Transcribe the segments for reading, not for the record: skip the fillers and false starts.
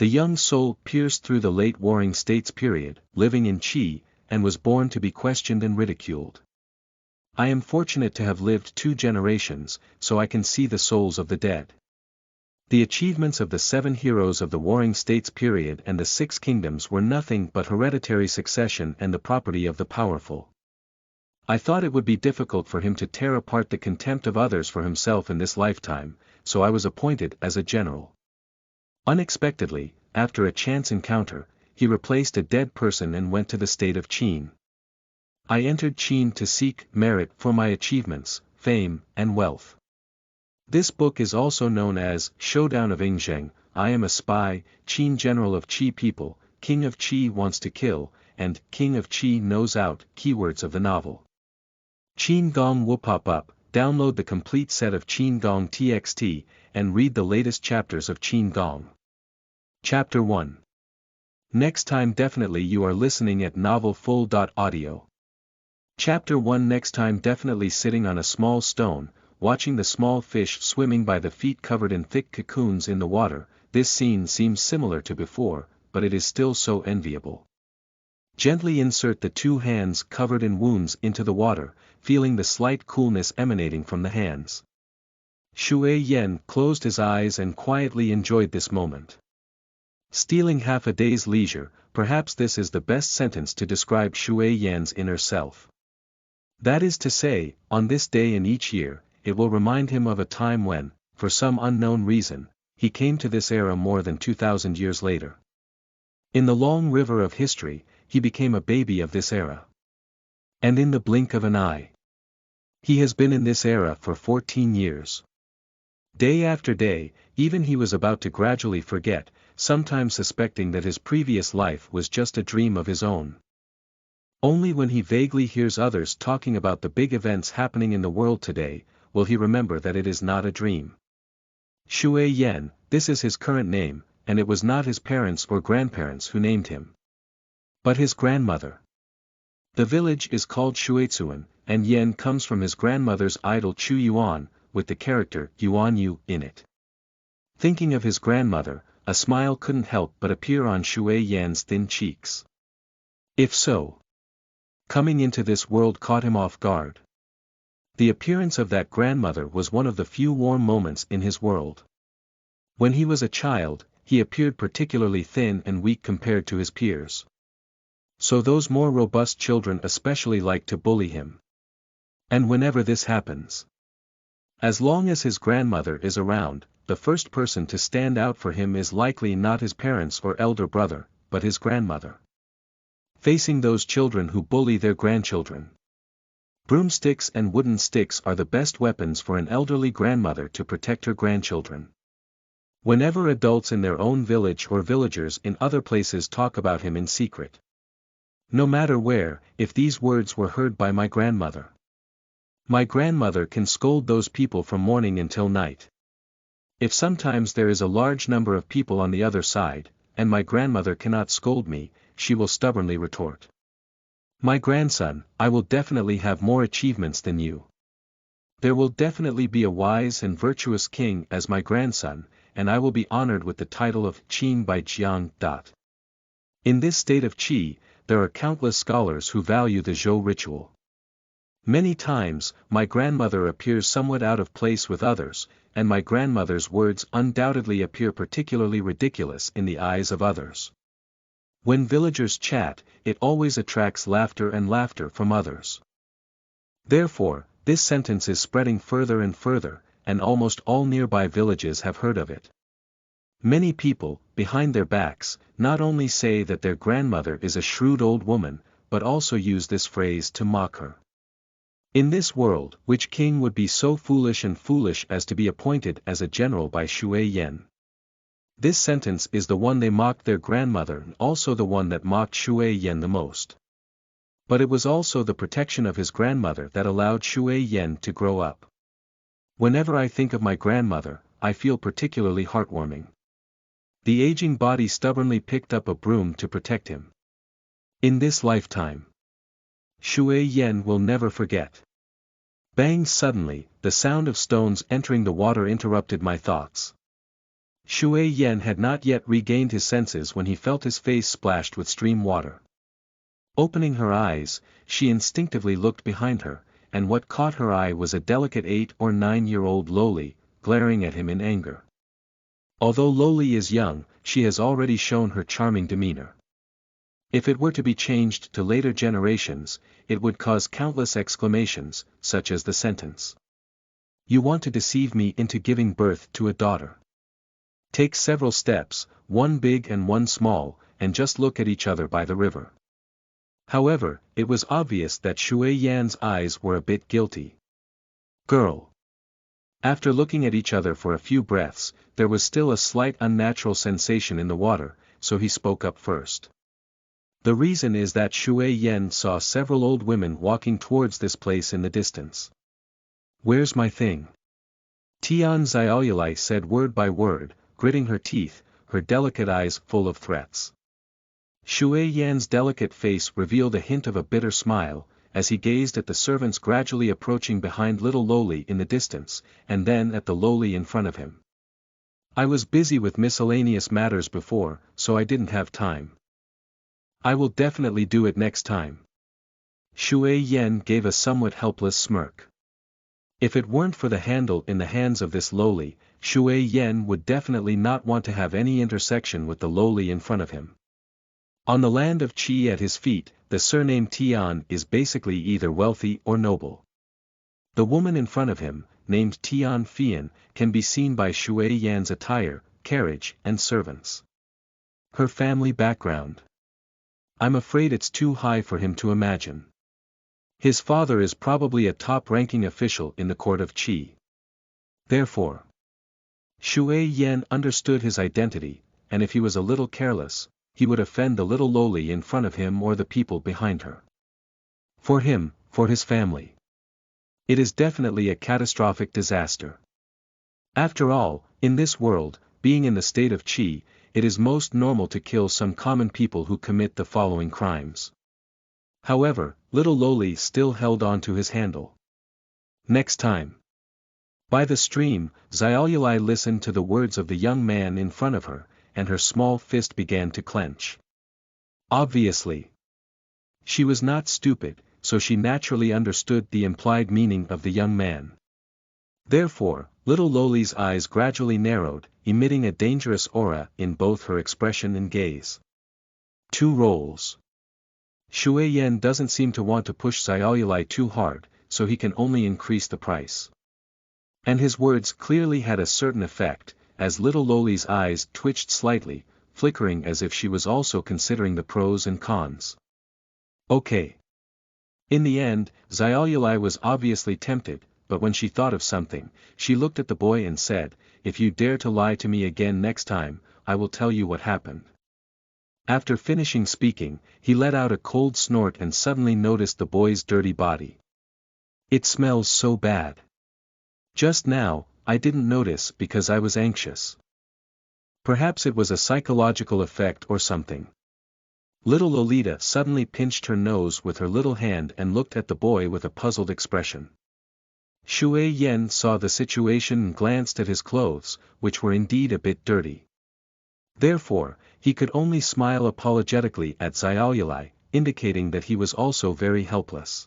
The young soul pierced through the late Warring States period, living in Qi, and was born to be questioned and ridiculed. I am fortunate to have lived 2 generations, so I can see the souls of the dead. The achievements of the 7 heroes of the Warring States period and the 6 kingdoms were nothing but hereditary succession and the property of the powerful. I thought it would be difficult for him to tear apart the contempt of others for himself in this lifetime, so I was appointed as a general. Unexpectedly, after a chance encounter, he replaced a dead person and went to the state of Qin. I entered Qin to seek merit for my achievements, fame, and wealth. This book is also known as Showdown of Ingzheng, I Am a Spy, Qin General of Qi People, King of Qi Wants to Kill, and King of Qi Knows Out, keywords of the novel. Qin Gong will pop up. Download the complete set of Qin Gong TXT, and read the latest chapters of Qin Gong. Chapter 1. Next time definitely you are listening at novelfull.audio. Chapter 1. Next time definitely sitting on a small stone, watching the small fish swimming by the feet covered in thick cocoons in the water. This scene seems similar to before, but it is still so enviable. Gently insert the 2 hands covered in wounds into the water, feeling the slight coolness emanating from the hands. Shui Yen closed his eyes and quietly enjoyed this moment. Stealing half a day's leisure, perhaps this is the best sentence to describe Shui Yan's inner self. That is to say, on this day in each year, it will remind him of a time when, for some unknown reason, he came to this era more than 2,000 years later. In the long river of history, he became a baby of this era. And in the blink of an eye, he has been in this era for 14 years. Day after day, even he was about to gradually forget, sometimes suspecting that his previous life was just a dream of his own. Only when he vaguely hears others talking about the big events happening in the world today, will he remember that it is not a dream. Shui Yen, this is his current name, and it was not his parents or grandparents who named him, but his grandmother. The village is called Shuizuan, and Yen comes from his grandmother's idol Chu Yuan, with the character Yuan Yu in it. Thinking of his grandmother, a smile couldn't help but appear on Shui Yan's thin cheeks. If so, coming into this world caught him off guard. The appearance of that grandmother was one of the few warm moments in his world. When he was a child, he appeared particularly thin and weak compared to his peers. So those more robust children especially like to bully him. And whenever this happens, as long as his grandmother is around, the first person to stand out for him is likely not his parents or elder brother, but his grandmother. Facing those children who bully their grandchildren, broomsticks and wooden sticks are the best weapons for an elderly grandmother to protect her grandchildren. Whenever adults in their own village or villagers in other places talk about him in secret, no matter where, if these words were heard by my grandmother, my grandmother can scold those people from morning until night. If sometimes there is a large number of people on the other side, and my grandmother cannot scold me, she will stubbornly retort, "My grandson, I will definitely have more achievements than you. There will definitely be a wise and virtuous king as my grandson, and I will be honored with the title of Qin by Jiang. In this state of Qi, there are countless scholars who value the Zhou ritual. Many times, my grandmother appears somewhat out of place with others, and my grandmother's words undoubtedly appear particularly ridiculous in the eyes of others. When villagers chat, it always attracts laughter and laughter from others. Therefore, this sentence is spreading further and further, and almost all nearby villages have heard of it. Many people, behind their backs, not only say that their grandmother is a shrewd old woman, but also use this phrase to mock her. In this world, which king would be so foolish as to be appointed as a general by Shui Yen? This sentence is the one they mocked their grandmother and also the one that mocked Shui Yen the most. But it was also the protection of his grandmother that allowed Shui Yen to grow up. Whenever I think of my grandmother, I feel particularly heartwarming. The aging body stubbornly picked up a broom to protect him. In this lifetime, Shui Yen will never forget. Bang! Suddenly, the sound of stones entering the water interrupted my thoughts. Shui Yan had not yet regained his senses when he felt his face splashed with stream water. Opening her eyes, she instinctively looked behind her, and what caught her eye was a delicate 8 or 9-year-old loli, glaring at him in anger. Although Loli is young, she has already shown her charming demeanor. If it were to be changed to later generations, it would cause countless exclamations, such as the sentence. You want to deceive me into giving birth to a daughter. Take several steps, one big and one small, and just look at each other by the river. However, it was obvious that Shui Yan's eyes were a bit guilty. Girl. After looking at each other for a few breaths, there was still a slight unnatural sensation in the water, so he spoke up first. The reason is that Shui Yan saw several old women walking towards this place in the distance. Where's my thing? Tian Xiaoyulai said word by word, gritting her teeth, her delicate eyes full of threats. Shui Yan's delicate face revealed a hint of a bitter smile, as he gazed at the servants gradually approaching behind little Loli in the distance, and then at the Loli in front of him. I was busy with miscellaneous matters before, so I didn't have time. I will definitely do it next time. Shui Yan gave a somewhat helpless smirk. If it weren't for the handle in the hands of this Loli, Shui Yan would definitely not want to have any intersection with the Loli in front of him. On the land of Qi at his feet, the surname Tian is basically either wealthy or noble. The woman in front of him, named Tian Fian, can be seen by Shui Yan's attire, carriage, and servants. Her family background. I'm afraid it's too high for him to imagine. His father is probably a top-ranking official in the court of Qi. Therefore, Shui Yan understood his identity, and if he was a little careless, he would offend the little Loli in front of him or the people behind her. For him, for his family. It is definitely a catastrophic disaster. After all, in this world, being in the state of Qi, it is most normal to kill some common people who commit the following crimes. However, little Loli still held on to his handle. Next time. By the stream, Xiaoyulai listened to the words of the young man in front of her, and her small fist began to clench. Obviously. She was not stupid, so she naturally understood the implied meaning of the young man. Therefore, little Loli's eyes gradually narrowed, emitting a dangerous aura in both her expression and gaze. 2 rolls. Shui Yan doesn't seem to want to push Xiaoyulai too hard, so he can only increase the price. And his words clearly had a certain effect, as little Loli's eyes twitched slightly, flickering as if she was also considering the pros and cons. Okay. In the end, Xiaoyulai was obviously tempted, but when she thought of something, she looked at the boy and said, if you dare to lie to me again next time, I will tell you what happened. After finishing speaking, he let out a cold snort and suddenly noticed the boy's dirty body. It smells so bad. Just now, I didn't notice because I was anxious. Perhaps it was a psychological effect or something. Little Lolita suddenly pinched her nose with her little hand and looked at the boy with a puzzled expression. Shui Yan saw the situation and glanced at his clothes, which were indeed a bit dirty. Therefore, he could only smile apologetically at Xiaoyulai, indicating that he was also very helpless.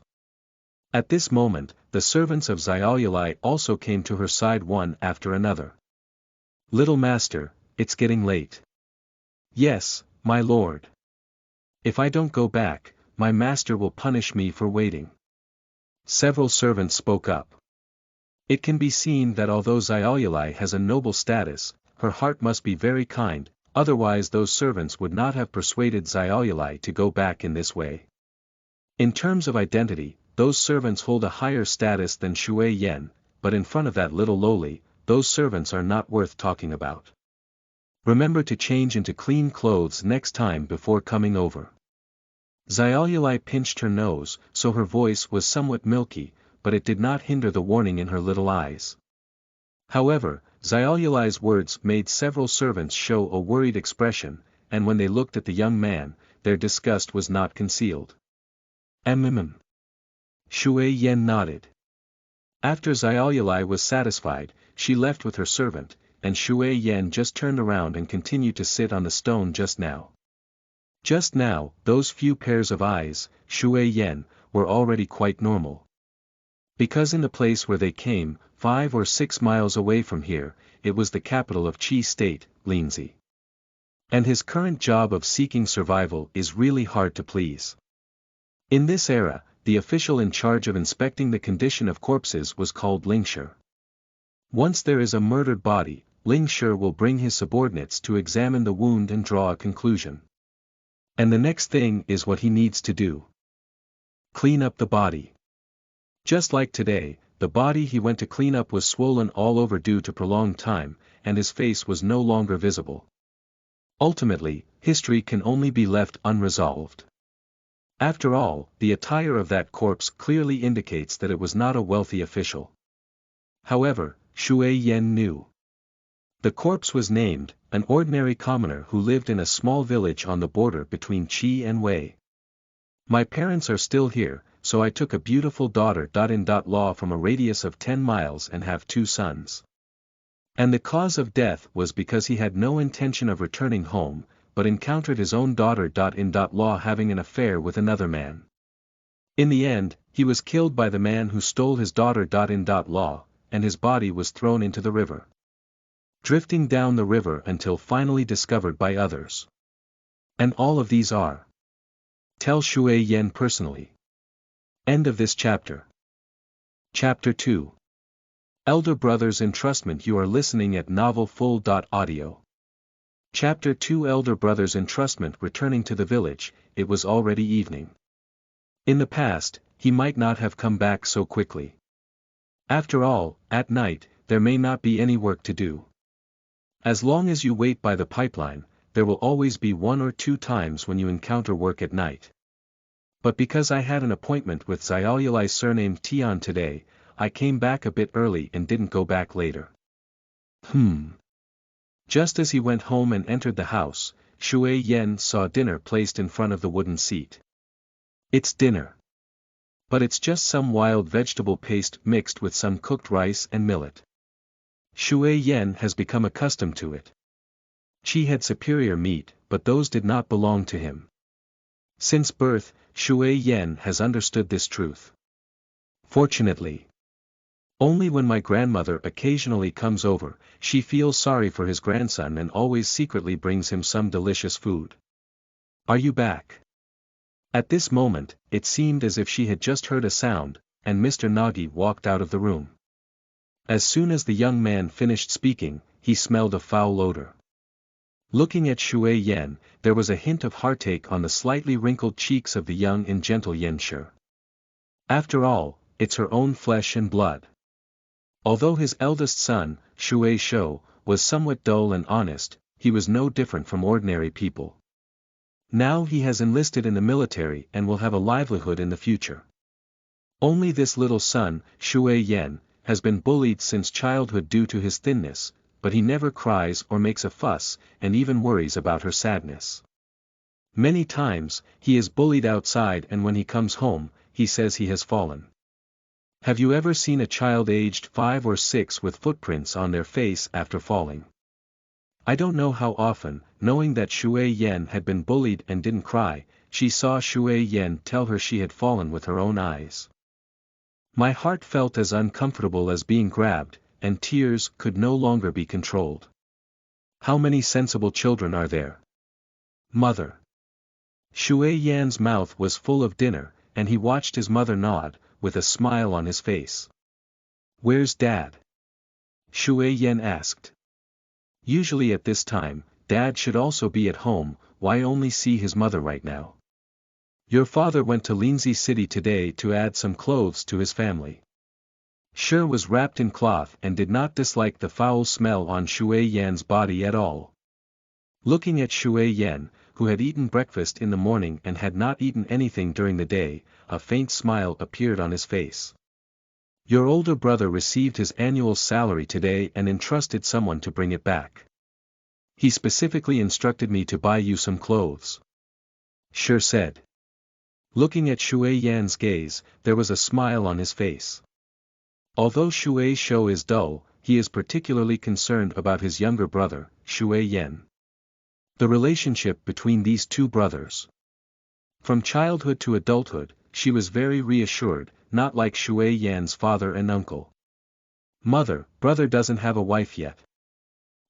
At this moment, the servants of Xiaoyulai also came to her side one after another. Little master, it's getting late. Yes, my lord. If I don't go back, my master will punish me for waiting. Several servants spoke up. It can be seen that although Xiaoyulai has a noble status, her heart must be very kind, otherwise those servants would not have persuaded Xiaoyulai to go back in this way. In terms of identity, those servants hold a higher status than Shui Yan, but in front of that little Loli, those servants are not worth talking about. Remember to change into clean clothes next time before coming over. Xiaoyulai pinched her nose, so her voice was somewhat milky, but it did not hinder the warning in her little eyes. However, Xiaoyulai's words made several servants show a worried expression, and when they looked at the young man, their disgust was not concealed. Shui Yan nodded. After Xiaoyulai was satisfied, she left with her servant, and Shui Yan just turned around and continued to sit on the stone just now. Just now, those few pairs of eyes, Shui Yan, were already quite normal. Because in the place where they came, 5 or 6 miles away from here, it was the capital of Qi State, Linzi. And his current job of seeking survival is really hard to please. In this era, the official in charge of inspecting the condition of corpses was called Lingshi. Once there is a murdered body, Lingshi will bring his subordinates to examine the wound and draw a conclusion. And the next thing is what he needs to do. Clean up the body. Just like today, the body he went to clean up was swollen all over due to prolonged time, and his face was no longer visible. Ultimately, history can only be left unresolved. After all, the attire of that corpse clearly indicates that it was not a wealthy official. However, Shui Yan knew. The corpse was named, an ordinary commoner who lived in a small village on the border between Qi and Wei. My parents are still here, so I took a beautiful daughter-in-law from a radius of 10 miles and have 2 sons. And the cause of death was because he had no intention of returning home, but encountered his own daughter-in-law having an affair with another man. In the end, he was killed by the man who stole his daughter-in-law, and his body was thrown into the river. Drifting down the river until finally discovered by others. And all of these are. Tell Shui Yan personally. End of this chapter. Chapter 2. Elder Brothers Entrustment. You are listening at novelfull.audio. Chapter 2. Elder Brothers Entrustment. Returning to the village, it was already evening. In the past, he might not have come back so quickly. After all, at night, there may not be any work to do. As long as you wait by the pipeline, there will always be 1 or 2 times when you encounter work at night. But because I had an appointment with Xiaoyulai surnamed Tian today, I came back a bit early and didn't go back later. Just as he went home and entered the house, Shui Yan saw dinner placed in front of the wooden seat. It's dinner. But it's just some wild vegetable paste mixed with some cooked rice and millet. Shui Yan has become accustomed to it. Qi had superior meat, but those did not belong to him. Since birth, Shui Yan has understood this truth. Fortunately. Only when my grandmother occasionally comes over, she feels sorry for his grandson and always secretly brings him some delicious food. Are you back? At this moment, it seemed as if she had just heard a sound, and Mr. Nagi walked out of the room. As soon as the young man finished speaking, he smelled a foul odor. Looking at Shui Yan, there was a hint of heartache on the slightly wrinkled cheeks of the young and gentle Yanshi. After all, it's her own flesh and blood. Although his eldest son, Shui Shou, was somewhat dull and honest, he was no different from ordinary people. Now he has enlisted in the military and will have a livelihood in the future. Only this little son, Shui Yan, has been bullied since childhood due to his thinness, but he never cries or makes a fuss, and even worries about her sadness. Many times, he is bullied outside, and when he comes home, he says he has fallen. Have you ever seen a child aged 5 or 6 with footprints on their face after falling? I don't know how often, knowing that Shui Yan had been bullied and didn't cry, she saw Shui Yan tell her she had fallen with her own eyes. My heart felt as uncomfortable as being grabbed, and tears could no longer be controlled. How many sensible children are there? Mother. Shui Yan's mouth was full of dinner, and he watched his mother nod, with a smile on his face. Where's Dad? Shui Yan asked. Usually at this time, Dad should also be at home, why only see his mother right now? Your father went to Linzi City today to add some clothes to his family. Shi was wrapped in cloth and did not dislike the foul smell on Shui Yan's body at all. Looking at Shui Yan, who had eaten breakfast in the morning and had not eaten anything during the day, a faint smile appeared on his face. Your older brother received his annual salary today and entrusted someone to bring it back. He specifically instructed me to buy you some clothes. Shi said. Looking at Shui Yan's gaze, there was a smile on his face. Although Shui Shou is dull, he is particularly concerned about his younger brother, Shui Yan. The relationship between these two brothers. From childhood to adulthood, she was very reassured, not like Shui Yan's father and uncle. Mother, brother doesn't have a wife yet.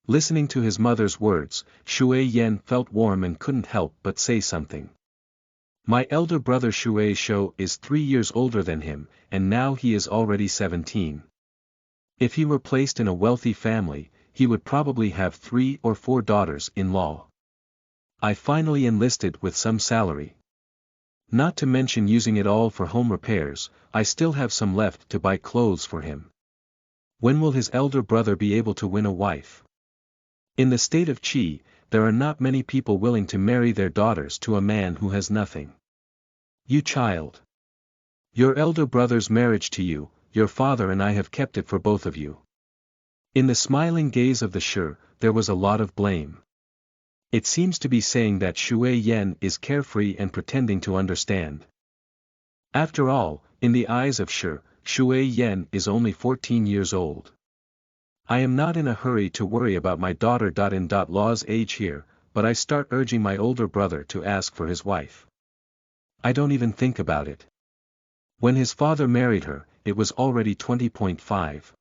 Listening to his mother's words, Shui Yan felt warm and couldn't help but say something. My elder brother Shui Shou is 3 years older than him, and now he is already 17. If he were placed in a wealthy family, he would probably have 3 or 4 daughters-in-law. I finally enlisted with some salary. Not to mention using it all for home repairs, I still have some left to buy clothes for him. When will his elder brother be able to win a wife? In the state of Qi, there are not many people willing to marry their daughters to a man who has nothing. You child. Your elder brother's marriage to you, your father and I have kept it for both of you. In the smiling gaze of the Shi, there was a lot of blame. It seems to be saying that Shui Yan is carefree and pretending to understand. After all, in the eyes of Shi, Shui Yan is only 14 years old. I am not in a hurry to worry about my daughter-in-law's age here, but I start urging my older brother to ask for his wife. I don't even think about it. When his father married her, it was already 20.5.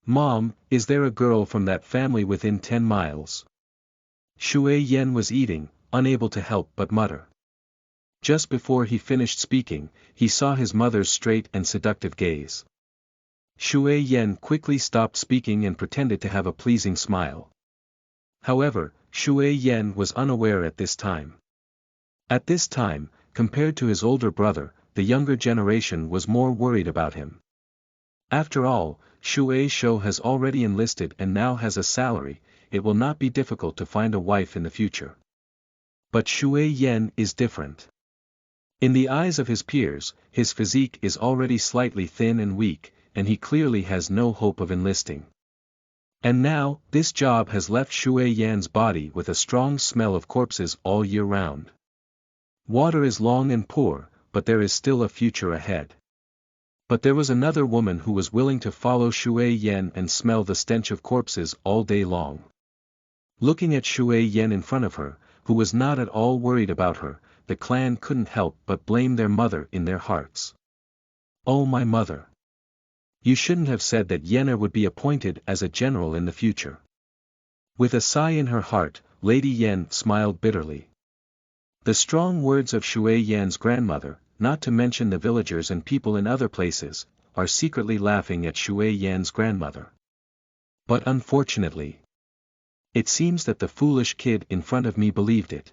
Mom, is there a girl from that family within 10 miles? Shui Yan was eating, unable to help but mutter. Just before he finished speaking, he saw his mother's straight and seductive gaze. Shui Yan quickly stopped speaking and pretended to have a pleasing smile. However, Shui Yan was unaware at this time. At this time, compared to his older brother, the younger generation was more worried about him. After all, Shui Shou has already enlisted and now has a salary, it will not be difficult to find a wife in the future. But Shui Yan is different. In the eyes of his peers, his physique is already slightly thin and weak, and he clearly has no hope of enlisting. And now, this job has left Shui Yan's body with a strong smell of corpses all year round. Water is long and poor, but there is still a future ahead. But there was another woman who was willing to follow Shui Yan and smell the stench of corpses all day long. Looking at Shui Yan in front of her, who was not at all worried about her, the clan couldn't help but blame their mother in their hearts. Oh my mother! You shouldn't have said that Yenna would be appointed as a general in the future. With a sigh in her heart, Lady Yen smiled bitterly. The strong words of Shui Yan's grandmother, not to mention the villagers and people in other places, are secretly laughing at Shui Yan's grandmother. But unfortunately, it seems that the foolish kid in front of me believed it.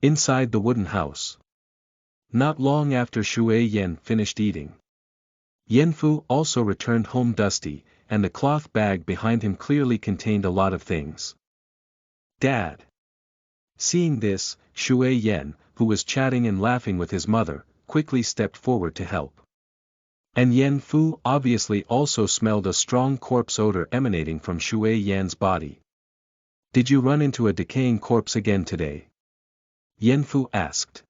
Inside the wooden house. Not long after Shui Yan finished eating, Yanfu also returned home dusty, and the cloth bag behind him clearly contained a lot of things. Dad! Seeing this, Shui Yan, who was chatting and laughing with his mother, quickly stepped forward to help. And Yanfu obviously also smelled a strong corpse odor emanating from Shui Yan's body. Did you run into a decaying corpse again today? Yanfu asked.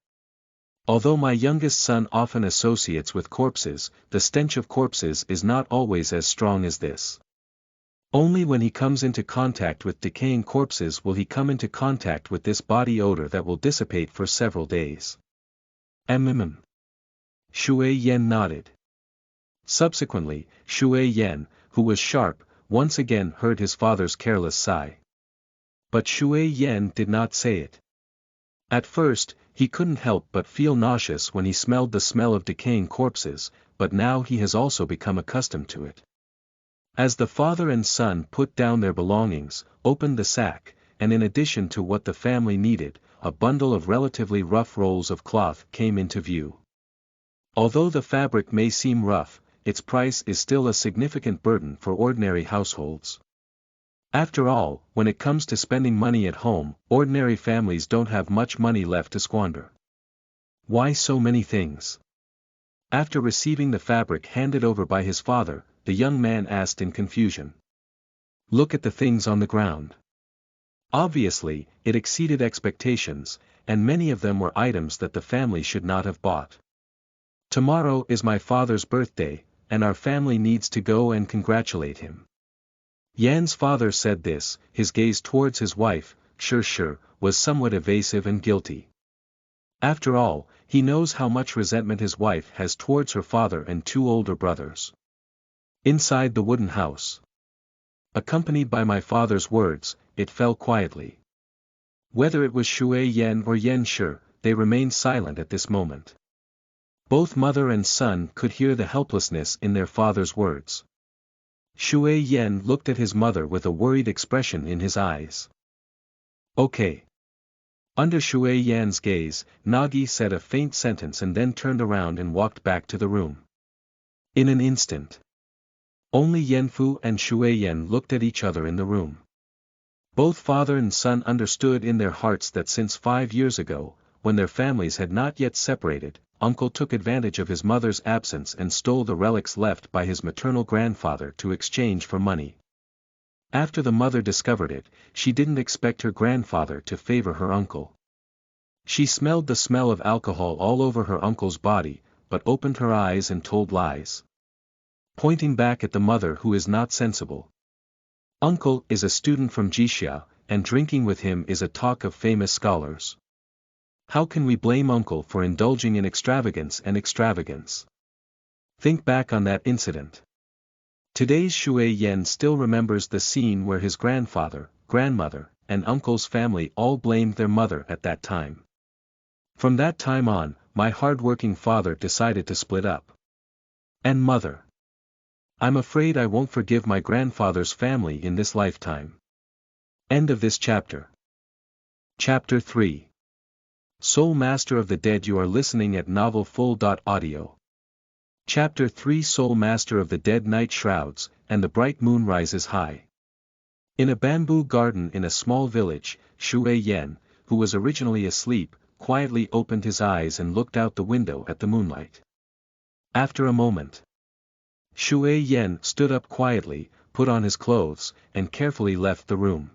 Although my youngest son often associates with corpses, the stench of corpses is not always as strong as this. Only when he comes into contact with decaying corpses will he come into contact with this body odor that will dissipate for several days. Shui Yan nodded. Subsequently, Shui Yan, who was sharp, once again heard his father's careless sigh. But Shui Yan did not say it. At first, he couldn't help but feel nauseous when he smelled the smell of decaying corpses, but now he has also become accustomed to it. As the father and son put down their belongings, opened the sack, and in addition to what the family needed, a bundle of relatively rough rolls of cloth came into view. Although the fabric may seem rough, its price is still a significant burden for ordinary households. After all, when it comes to spending money at home, ordinary families don't have much money left to squander. Why so many things? After receiving the fabric handed over by his father, the young man asked in confusion. Look at the things on the ground. Obviously, it exceeded expectations, and many of them were items that the family should not have bought. Tomorrow is my father's birthday, and our family needs to go and congratulate him. Yan's father said this, his gaze towards his wife, sure, was somewhat evasive and guilty. After all, he knows how much resentment his wife has towards her father and two older brothers. Inside the wooden house, accompanied by my father's words, it fell quietly. Whether it was Shui Yan or Yan Shi, they remained silent at this moment. Both mother and son could hear the helplessness in their father's words. Shui Yan looked at his mother with a worried expression in his eyes. Okay. Under Shui Yan's gaze, Nagi said a faint sentence and then turned around and walked back to the room. In an instant, only Yanfu and Shui Yan looked at each other in the room. Both father and son understood in their hearts that since 5 years ago, when their families had not yet separated, uncle took advantage of his mother's absence and stole the relics left by his maternal grandfather to exchange for money. After the mother discovered it, she didn't expect her grandfather to favor her uncle. She smelled the smell of alcohol all over her uncle's body, but opened her eyes and told lies. Pointing back at the mother who is not sensible. Uncle is a student from Jixia, and drinking with him is a talk of famous scholars. How can we blame uncle for indulging in extravagance and extravagance? Think back on that incident. Today's Shui Yan still remembers the scene where his grandfather, grandmother, and uncle's family all blamed their mother at that time. From that time on, my hard-working father decided to split up. And mother. I'm afraid I won't forgive my grandfather's family in this lifetime. End of this chapter. Chapter 3. Soul Master of the Dead. You are listening at novelfull.audio. Chapter 3. Soul Master of the Dead. Night shrouds, and the bright moon rises high. In a bamboo garden in a small village, Shui Yan, who was originally asleep, quietly opened his eyes and looked out the window at the moonlight. After a moment, Shui Yan stood up quietly, put on his clothes, and carefully left the room.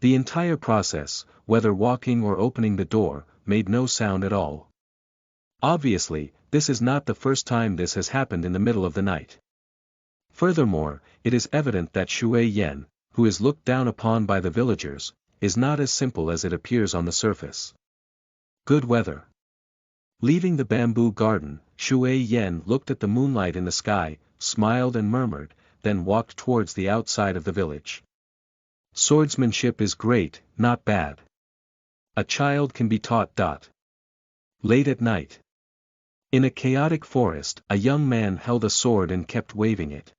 The entire process, whether walking or opening the door, made no sound at all. Obviously, this is not the first time this has happened in the middle of the night. Furthermore, it is evident that Shui Yan, who is looked down upon by the villagers, is not as simple as it appears on the surface. Good weather. Leaving the bamboo garden, Shui Yan looked at the moonlight in the sky, smiled and murmured, then walked towards the outside of the village. Swordsmanship is great, not bad. A child can be taught. Late at night. In a chaotic forest, a young man held a sword and kept waving it.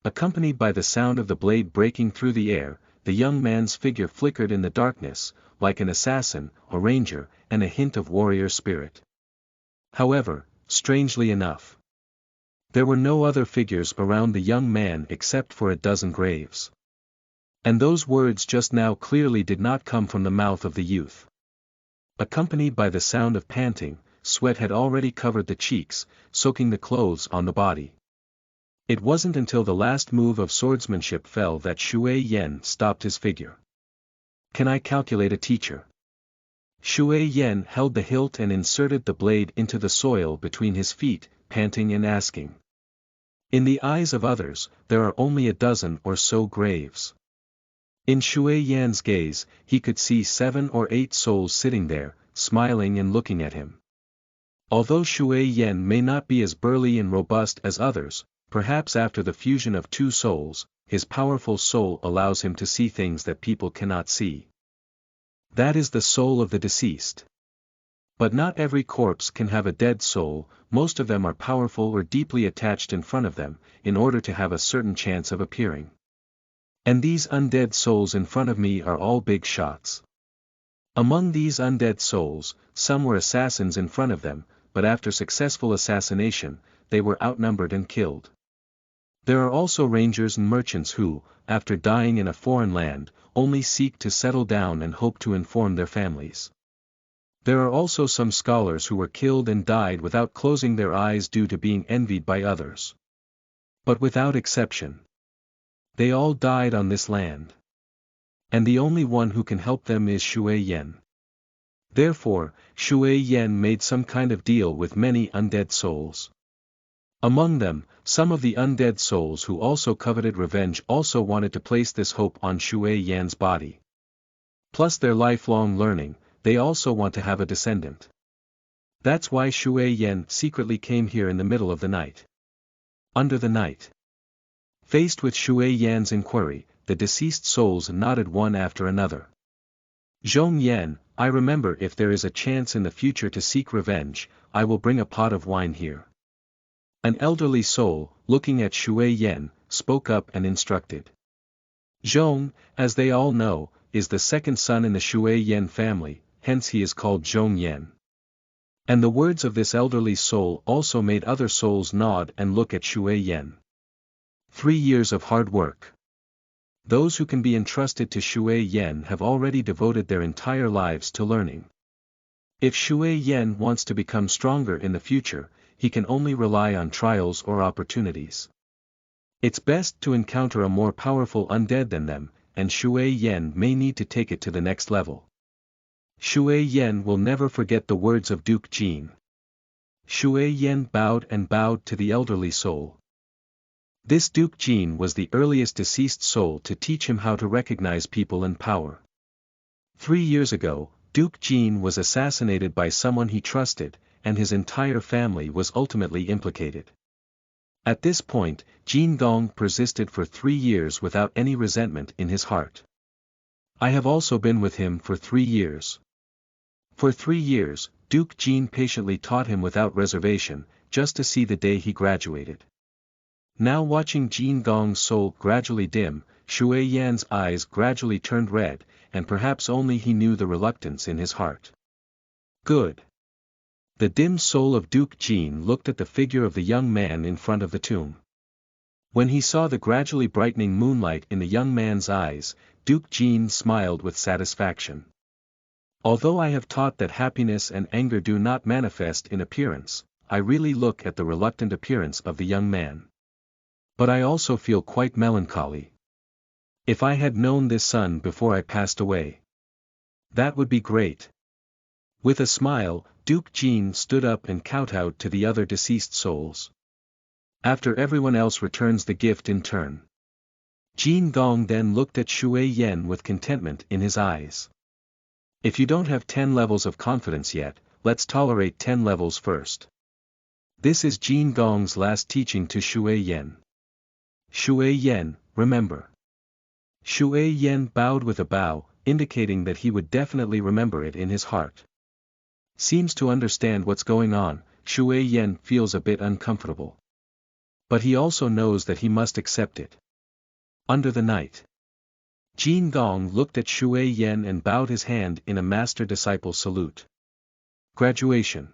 Accompanied by the sound of the blade breaking through the air, the young man's figure flickered in the darkness, like an assassin, or ranger, and a hint of warrior spirit. However, strangely enough, there were no other figures around the young man except for a dozen graves. And those words just now clearly did not come from the mouth of the youth. Accompanied by the sound of panting, sweat had already covered the cheeks, soaking the clothes on the body. It wasn't until the last move of swordsmanship fell that Shui Yan stopped his figure. Can I calculate a teacher? Shui Yan held the hilt and inserted the blade into the soil between his feet, panting and asking. In the eyes of others, there are only a dozen or so graves. In Shui Yan's gaze, he could see 7 or 8 souls sitting there, smiling and looking at him. Although Shui Yan may not be as burly and robust as others, perhaps after the fusion of 2 souls, his powerful soul allows him to see things that people cannot see. That is the soul of the deceased. But not every corpse can have a dead soul, most of them are powerful or deeply attached in front of them, in order to have a certain chance of appearing. And these undead souls in front of me are all big shots. Among these undead souls, some were assassins in front of them, but after successful assassination, they were outnumbered and killed. There are also rangers and merchants who, after dying in a foreign land, only seek to settle down and hope to inform their families. There are also some scholars who were killed and died without closing their eyes due to being envied by others. But without exception, they all died on this land. And the only one who can help them is Shui Yan. Therefore, Shui Yan made some kind of deal with many undead souls. Among them, some of the undead souls who also coveted revenge also wanted to place this hope on Shui Yan's body. Plus their lifelong learning, they also want to have a descendant. That's why Shui Yan secretly came here in the middle of the night. Under the night. Faced with Shui Yan's inquiry, the deceased souls nodded one after another. Zhong Yan, I remember if there is a chance in the future to seek revenge, I will bring a pot of wine here. An elderly soul, looking at Shui Yan, spoke up and instructed. Zhong, as they all know, is the second son in the Shui Yan family, hence he is called Zhong Yan. And the words of this elderly soul also made other souls nod and look at Shui Yan. 3 years of hard work. Those who can be entrusted to Shui Yan have already devoted their entire lives to learning. If Shui Yan wants to become stronger in the future, he can only rely on trials or opportunities. It's best to encounter a more powerful undead than them, and Shui Yan may need to take it to the next level. Shui Yan will never forget the words of Duke Jin. Shui Yan bowed and bowed to the elderly soul. This Duke Jin was the earliest deceased soul to teach him how to recognize people and power. 3 years ago, Duke Jin was assassinated by someone he trusted, and his entire family was ultimately implicated. At this point, Qin Gong persisted for 3 years without any resentment in his heart. I have also been with him for 3 years. For 3 years, Duke Jin patiently taught him without reservation, just to see the day he graduated. Now watching Qin Gong's soul gradually dim, Shui Yan's eyes gradually turned red, and perhaps only he knew the reluctance in his heart. Good. The dim soul of Duke Jin looked at the figure of the young man in front of the tomb. When he saw the gradually brightening moonlight in the young man's eyes, Duke Jin smiled with satisfaction. Although I have taught that happiness and anger do not manifest in appearance, I really look at the reluctant appearance of the young man. But I also feel quite melancholy. If I had known this son before I passed away, that would be great. With a smile, Duke Jin stood up and kowtowed to the other deceased souls. After everyone else returns the gift in turn. Qin Gong then looked at Shui Yan with contentment in his eyes. If you don't have 10 levels of confidence yet, let's tolerate 10 levels first. This is Qin Gong's last teaching to Shui Yan. Shui Yan, remember. Shui Yan bowed with a bow, indicating that he would definitely remember it in his heart. Seems to understand what's going on, Shui Yan feels a bit uncomfortable. But he also knows that he must accept it. Under the night. Qin Gong looked at Shui Yan and bowed his hand in a master-disciple salute. Graduation.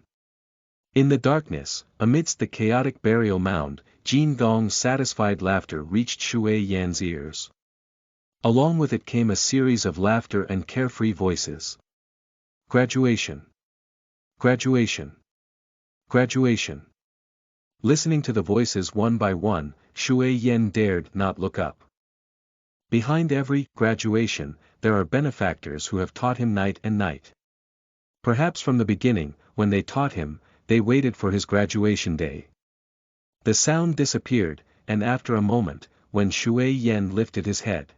In the darkness, amidst the chaotic burial mound, Qin Gong's satisfied laughter reached Shui Yan's ears. Along with it came a series of laughter and carefree voices. Graduation. Graduation. Graduation. Listening to the voices one by one, Shui Yan dared not look up. Behind every graduation, there are benefactors who have taught him night and night. Perhaps from the beginning, when they taught him, they waited for his graduation day. The sound disappeared, and after a moment, when Shui Yan lifted his head,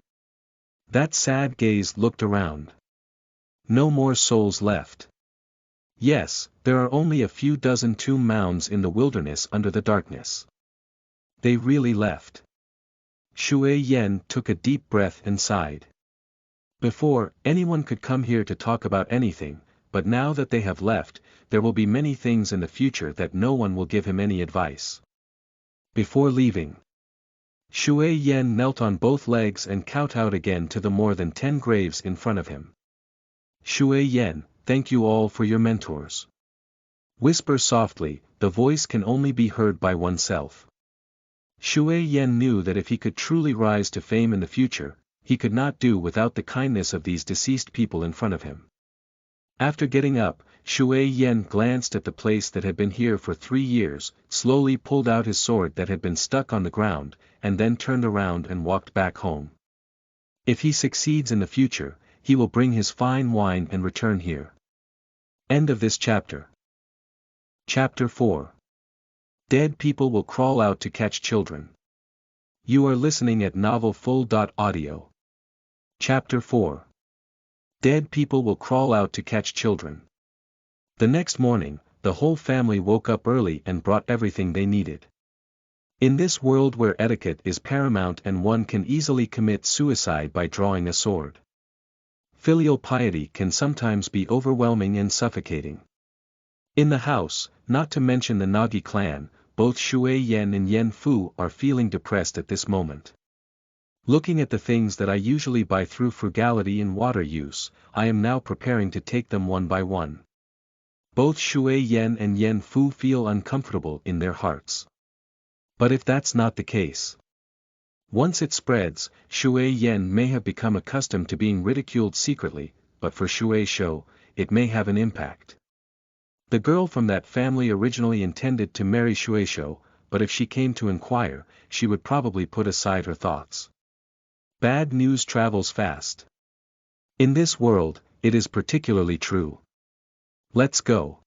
that sad gaze looked around. No more souls left. Yes, there are only a few dozen tomb mounds in the wilderness under the darkness. They really left. Shui Yan took a deep breath and sighed. Before, anyone could come here to talk about anything, but now that they have left, there will be many things in the future that no one will give him any advice. Before leaving, Shui Yan knelt on both legs and kowtowed again to the more than 10 graves in front of him. Shui Yan, thank you all for your mentors. Whisper softly, the voice can only be heard by oneself. Shui Yan knew that if he could truly rise to fame in the future, he could not do without the kindness of these deceased people in front of him. After getting up, Shui Yan glanced at the place that had been here for 3 years, slowly pulled out his sword that had been stuck on the ground, and then turned around and walked back home. If he succeeds in the future, he will bring his fine wine and return here. End of this chapter. Chapter 4. Dead people will crawl out to catch children. You are listening at novelfull.audio. Chapter 4. Dead people will crawl out to catch children. The next morning, the whole family woke up early and brought everything they needed. In this world where etiquette is paramount and one can easily commit suicide by drawing a sword, filial piety can sometimes be overwhelming and suffocating. In the house, not to mention the Nagi clan, both Shui Yen and Yen Fu are feeling depressed at this moment. Looking at the things that I usually buy through frugality and water use, I am now preparing to take them one by one. Both Shui Yen and Yen Fu feel uncomfortable in their hearts. But if that's not the case, once it spreads, Shui Yen may have become accustomed to being ridiculed secretly, but for Shui Shou, it may have an impact. The girl from that family originally intended to marry Shui Shou, but if she came to inquire, she would probably put aside her thoughts. Bad news travels fast. In this world, it is particularly true. Let's go.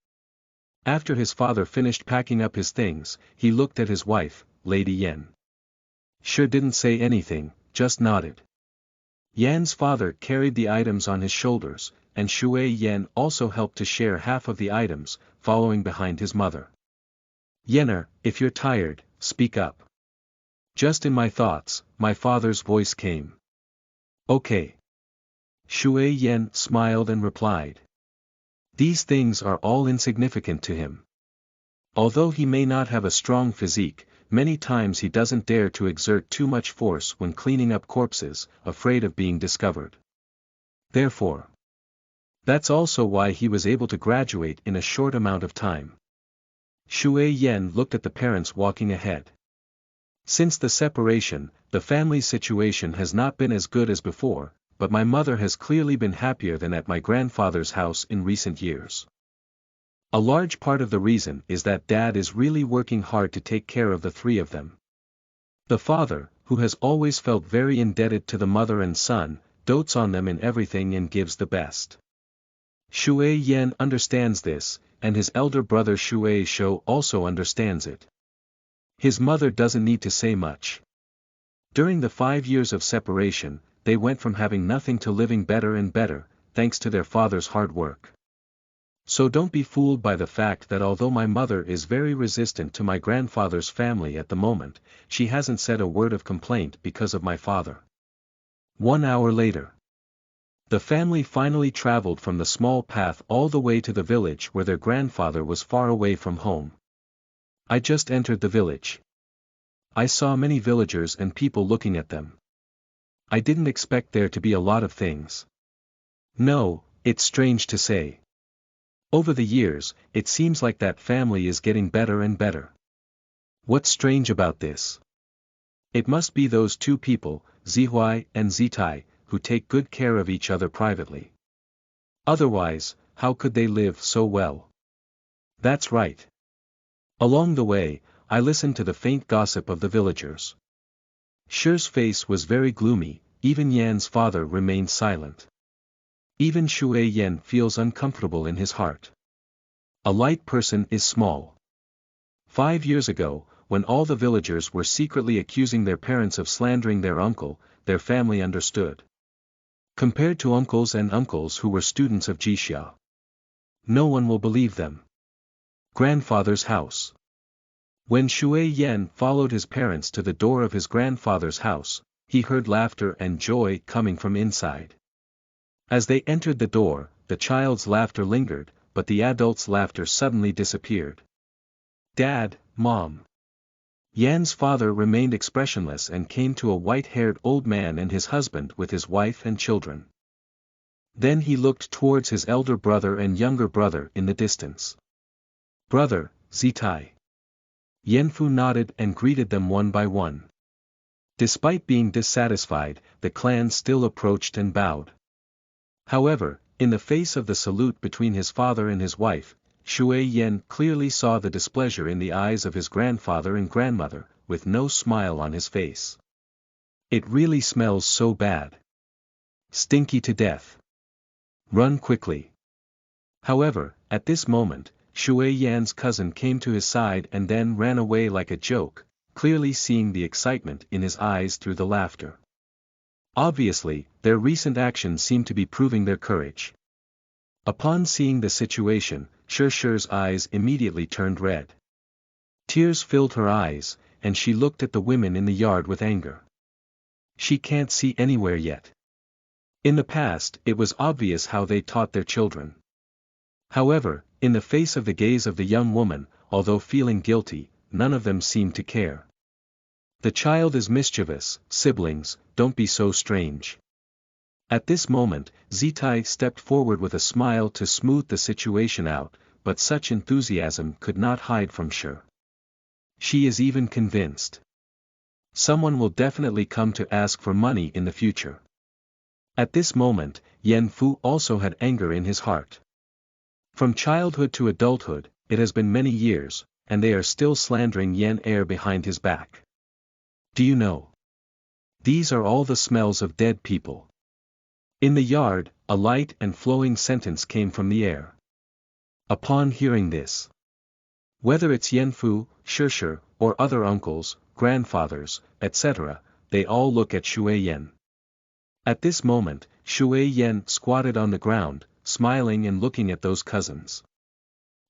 After his father finished packing up his things, he looked at his wife, Lady Yan. Sure didn't say anything, just nodded. Yan's father carried the items on his shoulders, and Shui Yan also helped to share half of the items, following behind his mother. Yener, if you're tired, speak up. Just in my thoughts, my father's voice came. Okay. Shui Yan smiled and replied. These things are all insignificant to him. Although he may not have a strong physique, many times he doesn't dare to exert too much force when cleaning up corpses, afraid of being discovered. Therefore, that's also why he was able to graduate in a short amount of time. Shui Yen looked at the parents walking ahead. Since the separation, the family's situation has not been as good as before, but my mother has clearly been happier than at my grandfather's house in recent years. A large part of the reason is that Dad is really working hard to take care of the three of them. The father, who has always felt very indebted to the mother and son, dotes on them in everything and gives the best. Shui Yen understands this, and his elder brother Shui Shou also understands it. His mother doesn't need to say much. During the 5 years of separation, they went from having nothing to living better and better, thanks to their father's hard work. So don't be fooled by the fact that although my mother is very resistant to my grandfather's family at the moment, she hasn't said a word of complaint because of my father. 1 hour later, the family finally traveled from the small path all the way to the village where their grandfather was far away from home. I just entered the village. I saw many villagers and people looking at them. I didn't expect there to be a lot of things. No, it's strange to say. Over the years, it seems like that family is getting better and better. What's strange about this? It must be those two people, Zihuai and Zitai, who take good care of each other privately. Otherwise, how could they live so well? That's right. Along the way, I listened to the faint gossip of the villagers. Shi's face was very gloomy, even Yan's father remained silent. Even Shui Yen feels uncomfortable in his heart. A light person is small. 5 years ago, when all the villagers were secretly accusing their parents of slandering their uncle, their family understood. Compared to uncles who were students of Jixia, no one will believe them. Grandfather's house. When Shui Yen followed his parents to the door of his grandfather's house, he heard laughter and joy coming from inside. As they entered the door, the child's laughter lingered, but the adult's laughter suddenly disappeared. Dad, Mom. Yan's father remained expressionless and came to a white-haired old man and his husband with his wife and children. Then he looked towards his elder brother and younger brother in the distance. Brother, Zitai. Yanfu nodded and greeted them one by one. Despite being dissatisfied, the clan still approached and bowed. However, in the face of the salute between his father and his wife, Shui Yen clearly saw the displeasure in the eyes of his grandfather and grandmother, with no smile on his face. It really smells so bad. Stinky to death. Run quickly. However, at this moment, Shui Yan's cousin came to his side and then ran away like a joke, clearly seeing the excitement in his eyes through the laughter. Obviously, their recent actions seemed to be proving their courage. Upon seeing the situation, Shishi's eyes immediately turned red. Tears filled her eyes, and she looked at the women in the yard with anger. She can't see anywhere yet. In the past, it was obvious how they taught their children. However, in the face of the gaze of the young woman, although feeling guilty, none of them seemed to care. The child is mischievous, siblings, don't be so strange. At this moment, Zitai stepped forward with a smile to smooth the situation out, but such enthusiasm could not hide from Shi. She is even convinced. Someone will definitely come to ask for money in the future. At this moment, Yan Fu also had anger in his heart. From childhood to adulthood, it has been many years, and they are still slandering Yan Er behind his back. Do you know? These are all the smells of dead people. In the yard, a light and flowing sentence came from the air. Upon hearing this, whether it's Yan Fu, Shi, or other uncles, grandfathers, etc., they all look at Shui Yan. At this moment, Shui Yan squatted on the ground, smiling and looking at those cousins.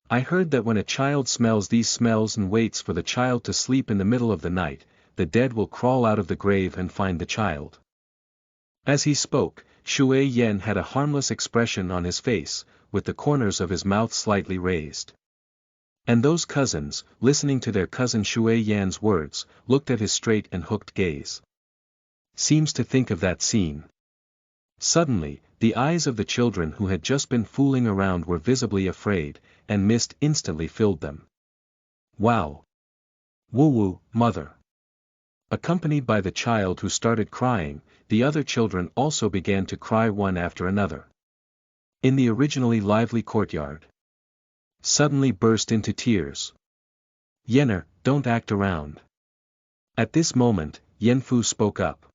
I heard that when a child smells these smells and waits for the child to sleep in the middle of the night, the dead will crawl out of the grave and find the child. As he spoke, Shui Yan had a harmless expression on his face, with the corners of his mouth slightly raised. And those cousins, listening to their cousin Shui Yan's words, looked at his straight and hooked gaze. Seems to think of that scene. Suddenly, the eyes of the children who had just been fooling around were visibly afraid, and mist instantly filled them. Wow! Woo-woo, mother! Accompanied by the child who started crying, the other children also began to cry one after another. In the originally lively courtyard, suddenly burst into tears. Yener, don't act around. At this moment, Yan Fu spoke up.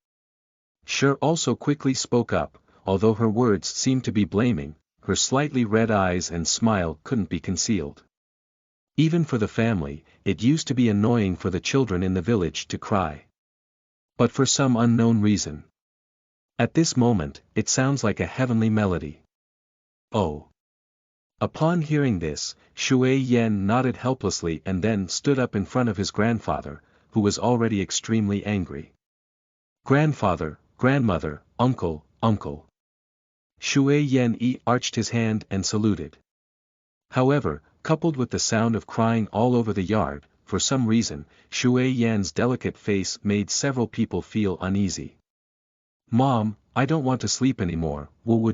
Shi also quickly spoke up, although her words seemed to be blaming, her slightly red eyes and smile couldn't be concealed. Even for the family, it used to be annoying for the children in the village to cry. But for some unknown reason, at this moment, it sounds like a heavenly melody. Oh! Upon hearing this, Shui Yan nodded helplessly and then stood up in front of his grandfather, who was already extremely angry. Grandfather, grandmother, uncle, uncle. Shui Yan arched his hand and saluted. However, coupled with the sound of crying all over the yard, for some reason, Shui Yan's delicate face made several people feel uneasy. Mom, I don't want to sleep anymore, woo-woo.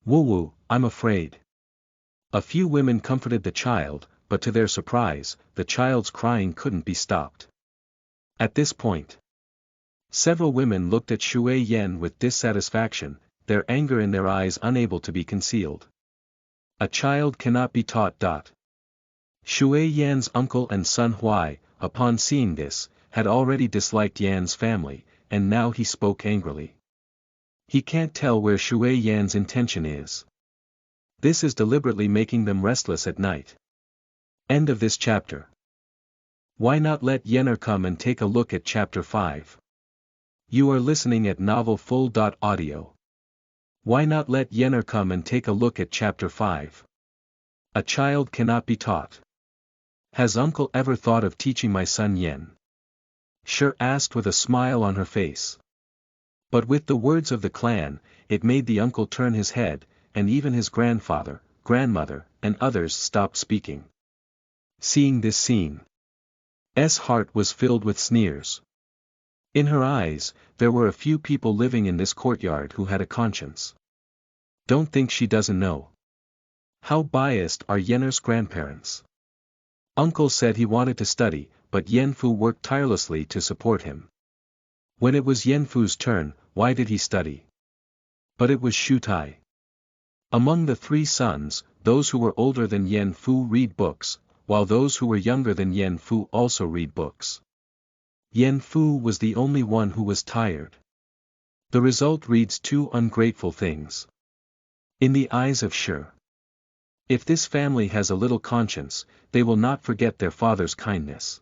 Woo-woo, I'm afraid. A few women comforted the child, but to their surprise, the child's crying couldn't be stopped. At this point, several women looked at Shui Yan with dissatisfaction, their anger in their eyes unable to be concealed. A child cannot be taught. Shui Yan's uncle and son Huai, upon seeing this, had already disliked Yan's family, and now he spoke angrily. He can't tell where Shui Yan's intention is. This is deliberately making them restless at night. End of this chapter. Why not let Yener come and take a look at chapter 5? You are listening at novelfull.audio. Why not let Yener come and take a look at chapter 5? A child cannot be taught. Has uncle ever thought of teaching my son Yen? Shi asked with a smile on her face. But with the words of the clan, it made the uncle turn his head, and even his grandfather, grandmother, and others stopped speaking. Seeing this scene, S heart was filled with sneers. In her eyes, there were a few people living in this courtyard who had a conscience. Don't think she doesn't know. How biased are Yener's grandparents? Uncle said he wanted to study, but Yan Fu worked tirelessly to support him. When it was Yan Fu's turn, why did he study? But it was Shu Tai. Among the three sons, those who were older than Yan Fu read books, while those who were younger than Yan Fu also read books. Yan Fu was the only one who was tired. The result reads two ungrateful things. In the eyes of Shi, If this family has a little conscience, they will not forget their father's kindness.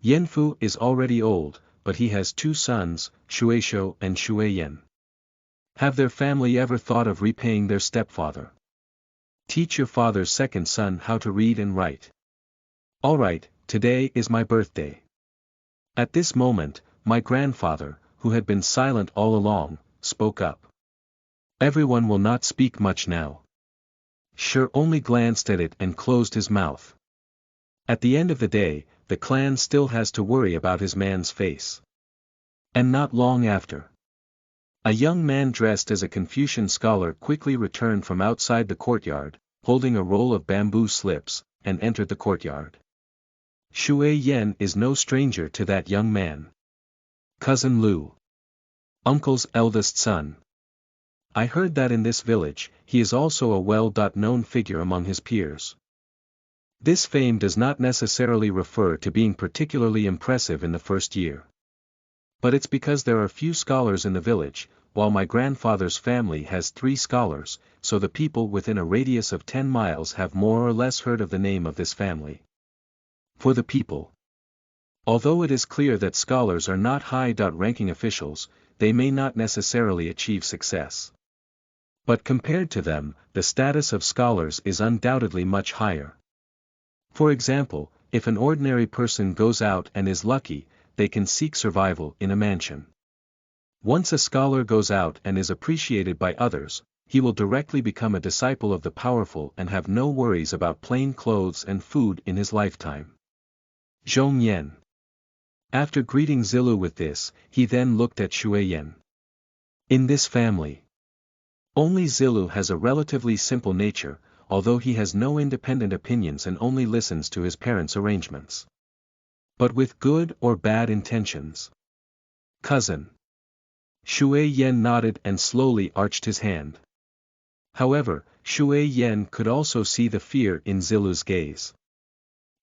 Yanfu is already old, but he has two sons, Shueisho and Shueyan. Have their family ever thought of repaying their stepfather? Teach your father's second son how to read and write. Alright, today is my birthday. At this moment, my grandfather, who had been silent all along, spoke up. Everyone will not speak much now. Sure only glanced at it and closed his mouth. At the end of the day, the clan still has to worry about his man's face. And not long after. A young man dressed as a Confucian scholar quickly returned from outside the courtyard, holding a roll of bamboo slips, and entered the courtyard. Shui Yen is no stranger to that young man. Cousin Lu. Uncle's eldest son. I heard that in this village, he is also a well-known figure among his peers. This fame does not necessarily refer to being particularly impressive in the first year. But it's because there are few scholars in the village, while my grandfather's family has 3 scholars, so the people within a radius of 10 miles have more or less heard of the name of this family. For the people. Although it is clear that scholars are not high-ranking officials, they may not necessarily achieve success. But compared to them, the status of scholars is undoubtedly much higher. For example, if an ordinary person goes out and is lucky, they can seek survival in a mansion. Once a scholar goes out and is appreciated by others, he will directly become a disciple of the powerful and have no worries about plain clothes and food in his lifetime. Zhong Yan. After greeting Zilu with this, he then looked at Shui Yan. In this family, only Zilu has a relatively simple nature, although he has no independent opinions and only listens to his parents' arrangements. But with good or bad intentions. Cousin. Shui Yan nodded and slowly arched his hand. However, Shui Yan could also see the fear in Zilu's gaze.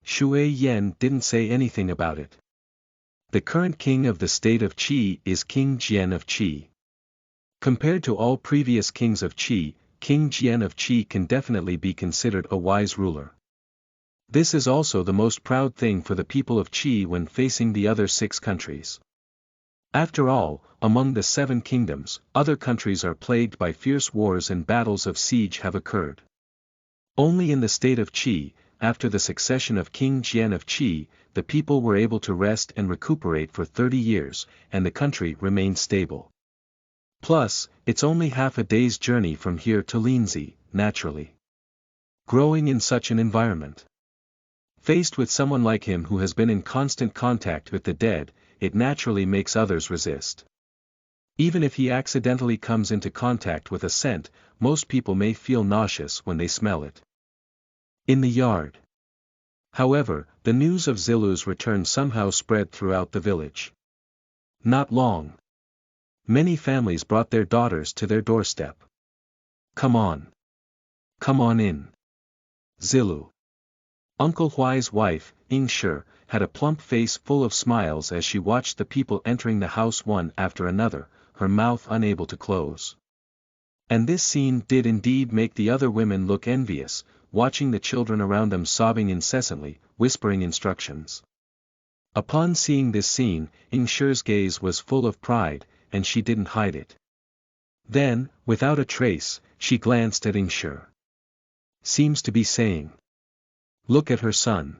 Shui Yan didn't say anything about it. The current king of the state of Qi is King Jian of Qi. Compared to all previous kings of Qi, King Jian of Qi can definitely be considered a wise ruler. This is also the most proud thing for the people of Qi when facing the other 6 countries. After all, among the 7 kingdoms, other countries are plagued by fierce wars and battles of siege have occurred. Only in the state of Qi, after the succession of King Jian of Qi, the people were able to rest and recuperate for 30 years, and the country remained stable. Plus, it's only half a day's journey from here to Linzi, naturally. Growing in such an environment. Faced with someone like him who has been in constant contact with the dead, it naturally makes others resist. Even if he accidentally comes into contact with a scent, most people may feel nauseous when they smell it. In the yard. However, the news of Zilu's return somehow spread throughout the village. Not long. Many families brought their daughters to their doorstep. Come on. Come on in. Zilu. Uncle Huai's wife, Ying Shi, had a plump face full of smiles as she watched the people entering the house one after another, her mouth unable to close. And this scene did indeed make the other women look envious, watching the children around them sobbing incessantly, whispering instructions. Upon seeing this scene, Ying Shi's gaze was full of pride, and she didn't hide it. Then, without a trace, she glanced at Ying Shi. Seems to be saying. Look at her son.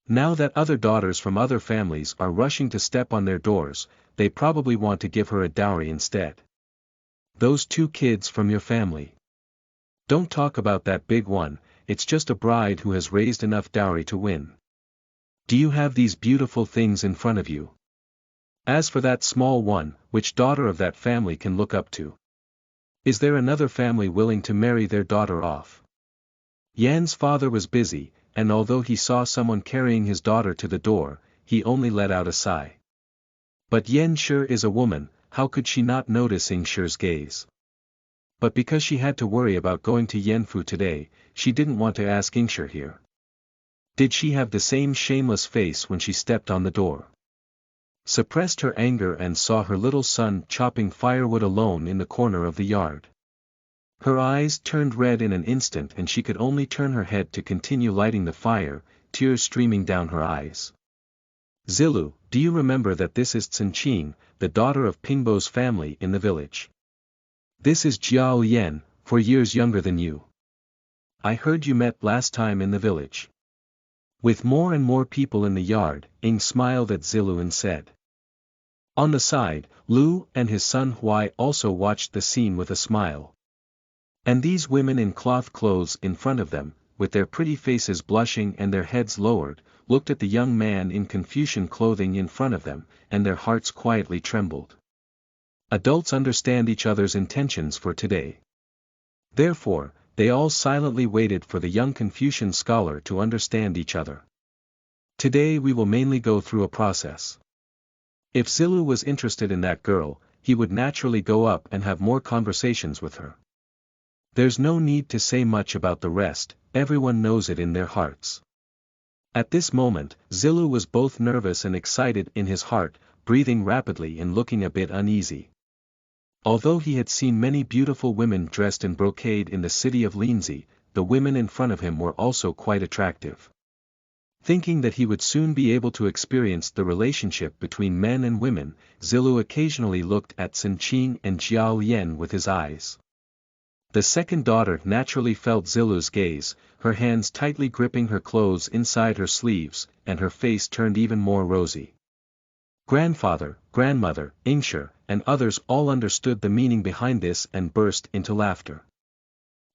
Now that other daughters from other families are rushing to step on their doors, they probably want to give her a dowry instead. Those 2 kids from your family. Don't talk about that big one, it's just a bride who has raised enough dowry to win. Do you have these beautiful things in front of you? As for that small one, which daughter of that family can look up to? Is there another family willing to marry their daughter off? Yan's father was busy, and although he saw someone carrying his daughter to the door, he only let out a sigh. But Yan Shi is a woman, how could she not notice Ying Shi's gaze? But because she had to worry about going to Yanfu today, she didn't want to ask Ying Shi here. Did she have the same shameless face when she stepped on the door? Suppressed her anger and saw her little son chopping firewood alone in the corner of the yard. Her eyes turned red in an instant and she could only turn her head to continue lighting the fire, tears streaming down her eyes. Zilu, do you remember that this is Qin, the daughter of Pingbo's family in the village? This is Jiao Yan, 4 years younger than you. I heard you met last time in the village. With more and more people in the yard, Ing smiled at Zilu and said. On the side, Lu and his son Huai also watched the scene with a smile. And these women in cloth clothes in front of them, with their pretty faces blushing and their heads lowered, looked at the young man in Confucian clothing in front of them, and their hearts quietly trembled. Adults understand each other's intentions for today. Therefore, they all silently waited for the young Confucian scholar to understand each other. Today we will mainly go through a process. If Zilu was interested in that girl, he would naturally go up and have more conversations with her. There's no need to say much about the rest, everyone knows it in their hearts. At this moment, Zilu was both nervous and excited in his heart, breathing rapidly and looking a bit uneasy. Although he had seen many beautiful women dressed in brocade in the city of Linzi, the women in front of him were also quite attractive. Thinking that he would soon be able to experience the relationship between men and women, Zilu occasionally looked at Qin and Jiao Yan with his eyes. The second daughter naturally felt Zilu's gaze, her hands tightly gripping her clothes inside her sleeves, and her face turned even more rosy. Grandfather, grandmother, Ingshi, and others all understood the meaning behind this and burst into laughter.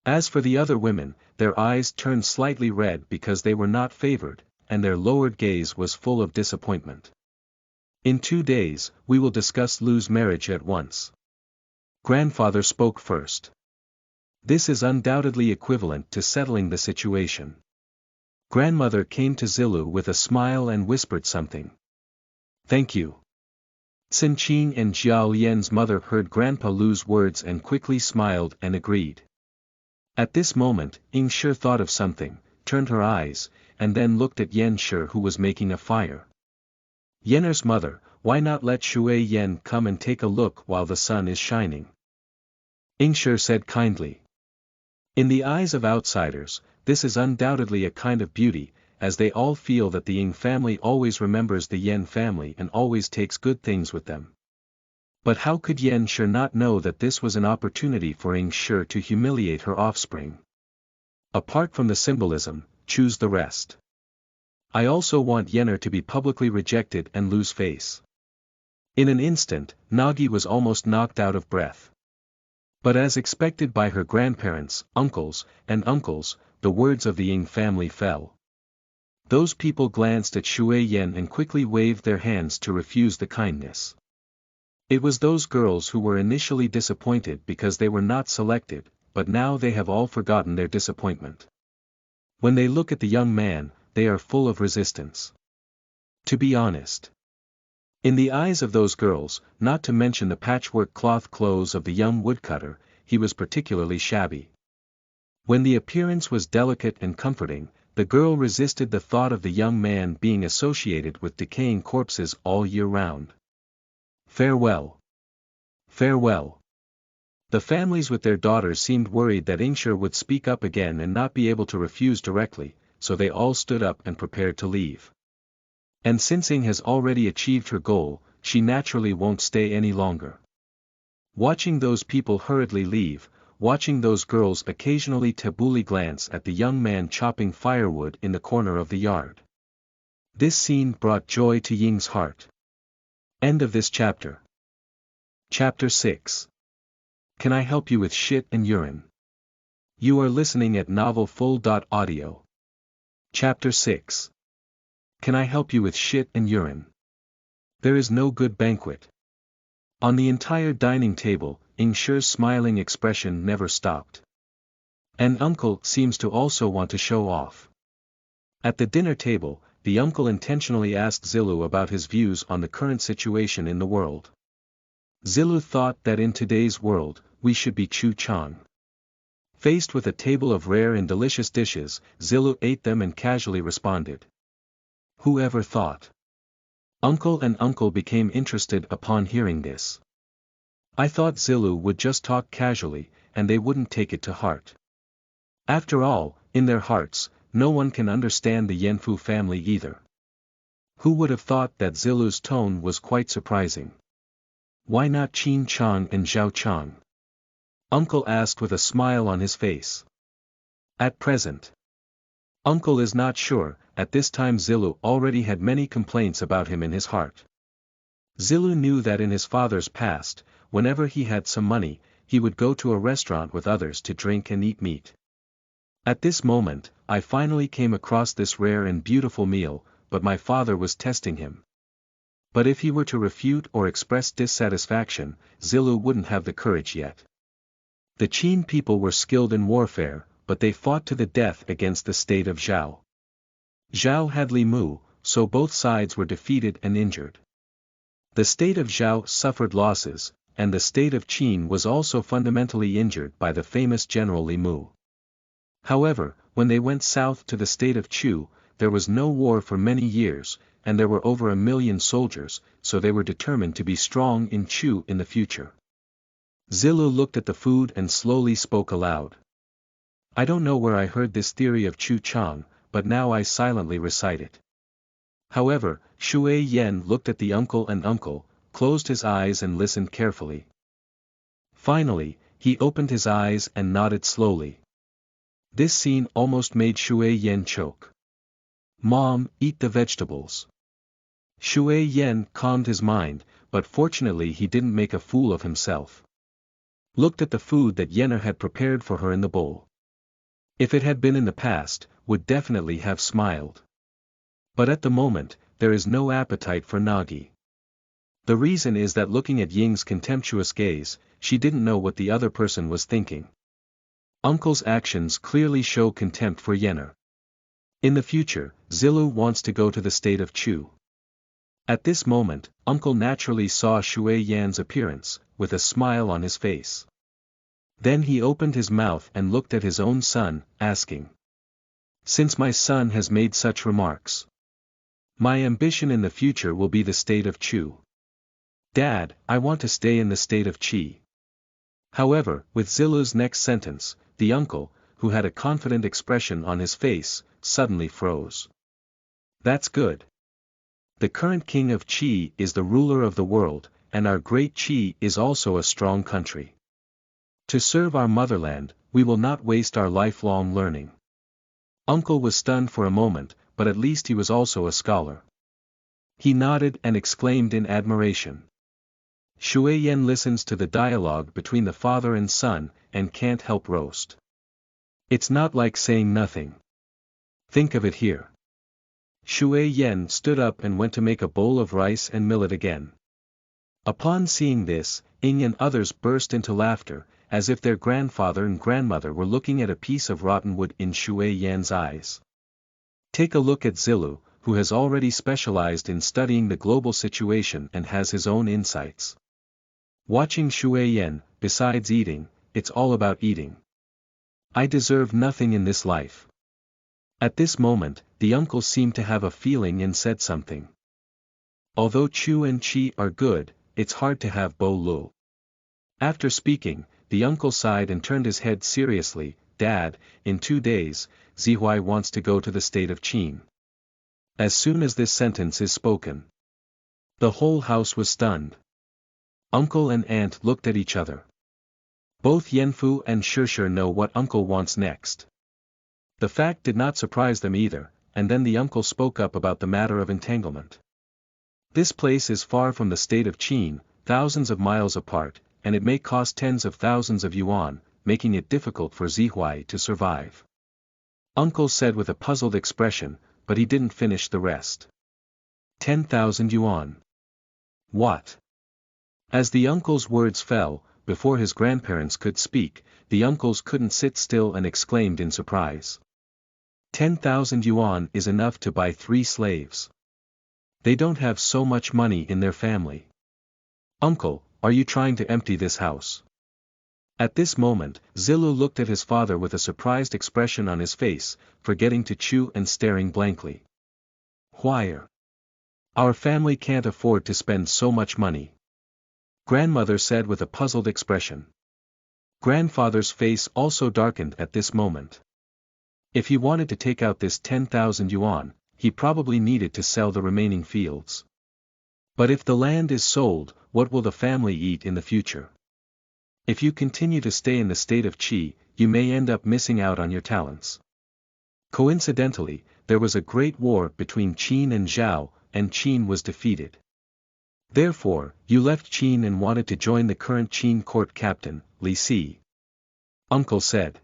As for the other women, their eyes turned slightly red because they were not favored, and their lowered gaze was full of disappointment. In 2 days, we will discuss Lu's marriage at once. Grandfather spoke first. This is undoubtedly equivalent to settling the situation. Grandmother came to Zilu with a smile and whispered something. Thank you. Qin and Jiao Yan's mother heard Grandpa Lu's words and quickly smiled and agreed. At this moment, Ingshi thought of something, turned her eyes, and then looked at Yanshi who was making a fire. Yenner's mother, why not let Shui Yen come and take a look while the sun is shining? Ingshi said kindly. In the eyes of outsiders, this is undoubtedly a kind of beauty, as they all feel that the Ying family always remembers the Yen family and always takes good things with them. But how could Yen Shi not know that this was an opportunity for Ing Shi to humiliate her offspring? Apart from the symbolism, choose the rest. I also want Yenner to be publicly rejected and lose face. In an instant, Nagi was almost knocked out of breath. But as expected by her grandparents, uncles, the words of the Ying family fell. Those people glanced at Shui Yen and quickly waved their hands to refuse the kindness. It was those girls who were initially disappointed because they were not selected, but now they have all forgotten their disappointment. When they look at the young man, they are full of resistance. To be honest. In the eyes of those girls, not to mention the patchwork cloth clothes of the young woodcutter, he was particularly shabby. When the appearance was delicate and comforting, the girl resisted the thought of the young man being associated with decaying corpses all year round. Farewell. Farewell. The families with their daughters seemed worried that Ingshi would speak up again and not be able to refuse directly, so they all stood up and prepared to leave. And since Ing has already achieved her goal, she naturally won't stay any longer. Watching those people hurriedly leave, watching those girls occasionally tabooly glance at the young man chopping firewood in the corner of the yard. This scene brought joy to Ying's heart. End of this chapter. Chapter 6. Can I help you with shit and urine? You are listening at novelfull.audio. Chapter 6. Can I help you with shit and urine? There is no good banquet. On the entire dining table, Ing Shi's smiling expression never stopped. An uncle seems to also want to show off. At the dinner table, the uncle intentionally asked Zilu about his views on the current situation in the world. Zilu thought that in today's world, we should be Chu Chan. Faced with a table of rare and delicious dishes, Zilu ate them and casually responded. Who ever thought? Uncle and uncle became interested upon hearing this. I thought Zilu would just talk casually, and they wouldn't take it to heart. After all, in their hearts, no one can understand the Yanfu family either. Who would have thought that Zilu's tone was quite surprising? Why not Qin Chang and Zhao Chang? Uncle asked with a smile on his face. At present. Uncle is not sure. At this time Zilu already had many complaints about him in his heart. Zilu knew that in his father's past, whenever he had some money, he would go to a restaurant with others to drink and eat meat. At this moment, I finally came across this rare and beautiful meal, but my father was testing him. But if he were to refute or express dissatisfaction, Zilu wouldn't have the courage yet. The Qin people were skilled in warfare, but they fought to the death against the state of Zhao. Zhao had Li Mu, so both sides were defeated and injured. The state of Zhao suffered losses, and the state of Qin was also fundamentally injured by the famous general Li Mu. However, when they went south to the state of Chu, there was no war for many years, and there were over 1 million soldiers, so they were determined to be strong in Chu in the future. Zilu looked at the food and slowly spoke aloud. I don't know where I heard this theory of Chu Chang, but now I silently recite it. However, Shui Yen looked at the uncle and uncle, closed his eyes and listened carefully. Finally, he opened his eyes and nodded slowly. This scene almost made Shui Yen choke. Mom, eat the vegetables. Shui Yen calmed his mind, but fortunately he didn't make a fool of himself. Looked at the food that Yenner had prepared for her in the bowl. If it had been in the past, would definitely have smiled. But at the moment, there is no appetite for Nagi. The reason is that looking at Ying's contemptuous gaze, she didn't know what the other person was thinking. Uncle's actions clearly show contempt for Yenner. In the future, Zilu wants to go to the state of Chu. At this moment, Uncle naturally saw Shui Yan's appearance, with a smile on his face. Then he opened his mouth and looked at his own son, asking. Since my son has made such remarks, my ambition in the future will be the state of Chu. Dad, I want to stay in the state of Qi. However, with Zilu's next sentence, the uncle, who had a confident expression on his face, suddenly froze. That's good. The current king of Qi is the ruler of the world, and our great Qi is also a strong country. To serve our motherland, we will not waste our lifelong learning. Uncle was stunned for a moment, but at least he was also a scholar. He nodded and exclaimed in admiration. Shui Yen listens to the dialogue between the father and son, and can't help roast. It's not like saying nothing. Think of it here. Shui Yen stood up and went to make a bowl of rice and millet again. Upon seeing this, Ying and others burst into laughter, as if their grandfather and grandmother were looking at a piece of rotten wood in Shui Yan's eyes. Take a look at Zilu, who has already specialized in studying the global situation and has his own insights. Watching Shui Yan, besides eating, it's all about eating. I deserve nothing in this life. At this moment, the uncle seemed to have a feeling and said something. Although Chu and Qi are good, it's hard to have Bo Lu. After speaking, the uncle sighed and turned his head seriously. Dad, in 2 days, Zihuai wants to go to the state of Qin. As soon as this sentence is spoken, the whole house was stunned. Uncle and aunt looked at each other. Both Yanfu and Shishir know what uncle wants next. The fact did not surprise them either, and then the uncle spoke up about the matter of entanglement. This place is far from the state of Qin, thousands of miles apart, and it may cost tens of thousands of yuan, making it difficult for Zihuai to survive. Uncle said with a puzzled expression, but he didn't finish the rest. 10,000 yuan. What? As the uncle's words fell, before his grandparents could speak, the uncles couldn't sit still and exclaimed in surprise. 10,000 yuan is enough to buy 3 slaves. They don't have so much money in their family. Uncle, are you trying to empty this house? At this moment, Zilu looked at his father with a surprised expression on his face, forgetting to chew and staring blankly. Why? Our family can't afford to spend so much money. Grandmother said with a puzzled expression. Grandfather's face also darkened at this moment. If he wanted to take out this 10,000 yuan, he probably needed to sell the remaining fields. But if the land is sold, what will the family eat in the future? If you continue to stay in the state of Qi, you may end up missing out on your talents. Coincidentally, there was a great war between Qin and Zhao, and Qin was defeated. Therefore, you left Qin and wanted to join the current Qin court captain, Li Si. Uncle said.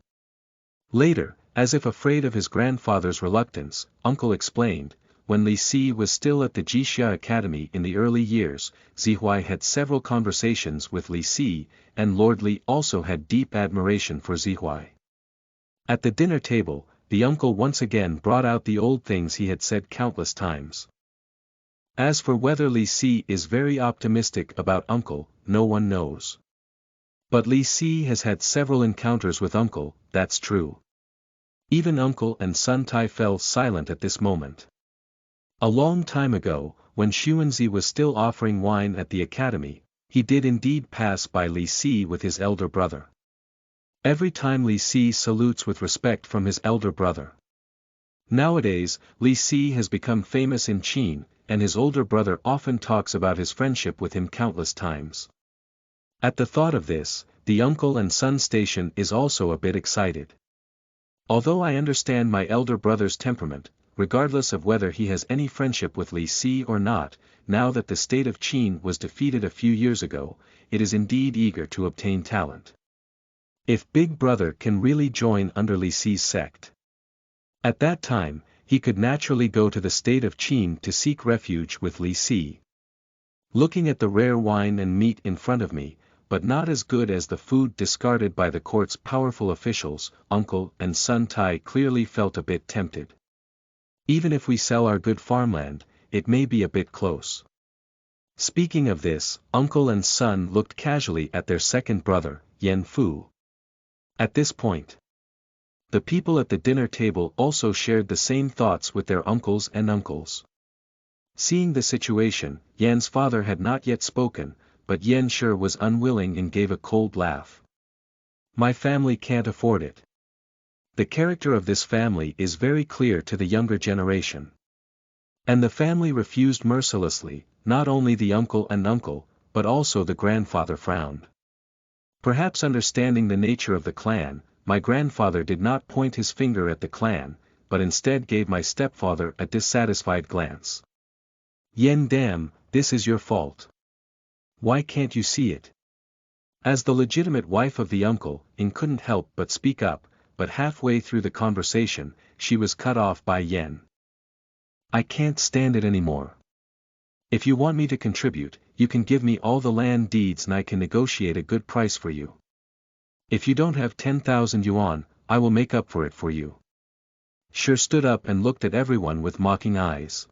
Later, as if afraid of his grandfather's reluctance, Uncle explained, when Li Si was still at the Jixia Academy in the early years, Zihuai had several conversations with Li Si, and Lord Li also had deep admiration for Zihuai. At the dinner table, the uncle once again brought out the old things he had said countless times. As for whether Li Si is very optimistic about Uncle, no one knows. But Li Si has had several encounters with Uncle, that's true. Even Uncle and Sun Tai fell silent at this moment. A long time ago, when Xuanzi was still offering wine at the academy, he did indeed pass by Li Si with his elder brother. Every time Li Si salutes with respect from his elder brother. Nowadays, Li Si has become famous in Qin, and his older brother often talks about his friendship with him countless times. At the thought of this, the uncle and son station is also a bit excited. Although I understand my elder brother's temperament, regardless of whether he has any friendship with Li Si or not, now that the state of Qin was defeated a few years ago, it is indeed eager to obtain talent. If Big Brother can really join under Li Si's sect. At that time, he could naturally go to the state of Qin to seek refuge with Li Si. Looking at the rare wine and meat in front of me, but not as good as the food discarded by the court's powerful officials, Uncle and Sun Tai clearly felt a bit tempted. Even if we sell our good farmland, it may be a bit close. Speaking of this, Uncle and Son looked casually at their second brother, Yan Fu. At this point, the people at the dinner table also shared the same thoughts with their uncles and uncles. Seeing the situation, Yan's father had not yet spoken, but Yan sure was unwilling and gave a cold laugh. My family can't afford it. The character of this family is very clear to the younger generation. And the family refused mercilessly, not only the uncle and uncle, but also the grandfather frowned. Perhaps understanding the nature of the clan, my grandfather did not point his finger at the clan, but instead gave my stepfather a dissatisfied glance. Yen damn, this is your fault. Why can't you see it? As the legitimate wife of the uncle, Yin couldn't help but speak up, but halfway through the conversation, she was cut off by Yen. I can't stand it anymore. If you want me to contribute, you can give me all the land deeds and I can negotiate a good price for you. If you don't have 10,000 yuan, I will make up for it for you. Sure stood up and looked at everyone with mocking eyes.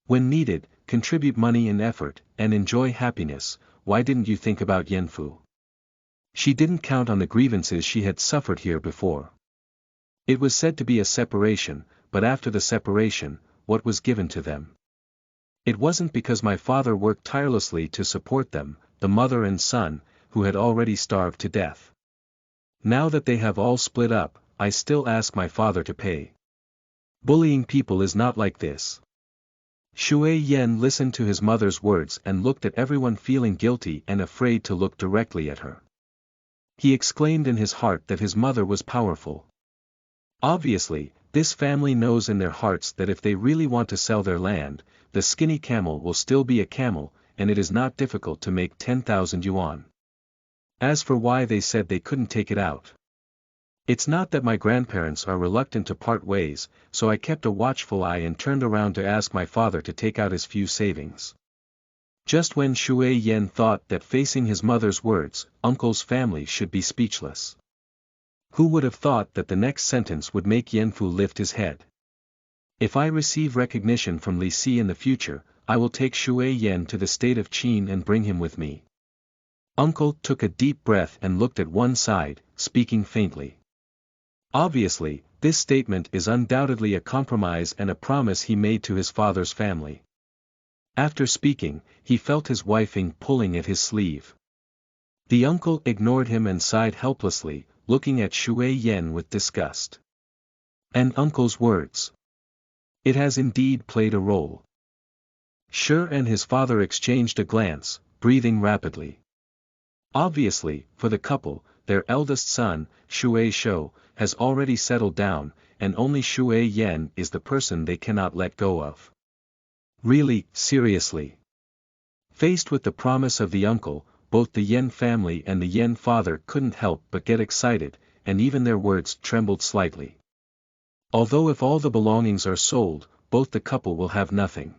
When needed, contribute money and effort, and enjoy happiness. Why didn't you think about Yanfu? She didn't count on the grievances she had suffered here before. It was said to be a separation, but after the separation, what was given to them? It wasn't because my father worked tirelessly to support them, the mother and son, who had already starved to death. Now that they have all split up, I still ask my father to pay. Bullying people is not like this. Shui Yen listened to his mother's words and looked at everyone feeling guilty and afraid to look directly at her. He exclaimed in his heart that his mother was powerful. Obviously, this family knows in their hearts that if they really want to sell their land, the skinny camel will still be a camel, and it is not difficult to make 10,000 yuan. As for why they said they couldn't take it out. It's not that my grandparents are reluctant to part ways, so I kept a watchful eye and turned around to ask my father to take out his few savings. Just when Shui Yen thought that facing his mother's words, Uncle's family should be speechless. Who would have thought that the next sentence would make Yanfu lift his head? If I receive recognition from Li Si in the future, I will take Shui Yen to the state of Qin and bring him with me. Uncle took a deep breath and looked at one side, speaking faintly. Obviously, this statement is undoubtedly a compromise and a promise he made to his father's family. After speaking, he felt his wife pulling at his sleeve. The uncle ignored him and sighed helplessly, looking at Shui Yen with disgust. And uncle's words. It has indeed played a role. Shi and his father exchanged a glance, breathing rapidly. Obviously, for the couple, their eldest son, Shui Shou, has already settled down, and only Shui Yen is the person they cannot let go of. Really, seriously. Faced with the promise of the uncle, both the Yen family and the Yen father couldn't help but get excited, and even their words trembled slightly. Although if all the belongings are sold, both the couple will have nothing.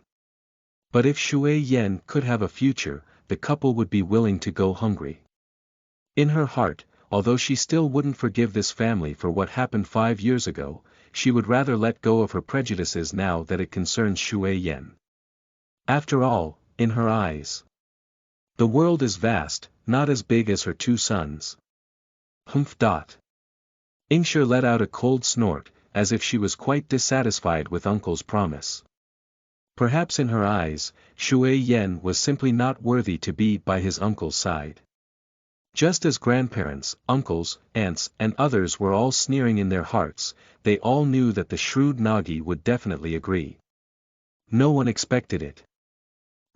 But if Shui Yen could have a future, the couple would be willing to go hungry. In her heart, although she still wouldn't forgive this family for what happened 5 years ago, she would rather let go of her prejudices now that it concerns Shui Yen. After all, in her eyes, the world is vast, not as big as her 2 sons. Humph. Ingshi let out a cold snort, as if she was quite dissatisfied with uncle's promise. Perhaps in her eyes, Shui Yen was simply not worthy to be by his uncle's side. Just as grandparents, uncles, aunts, and others were all sneering in their hearts, they all knew that the shrewd Nagi would definitely agree. No one expected it.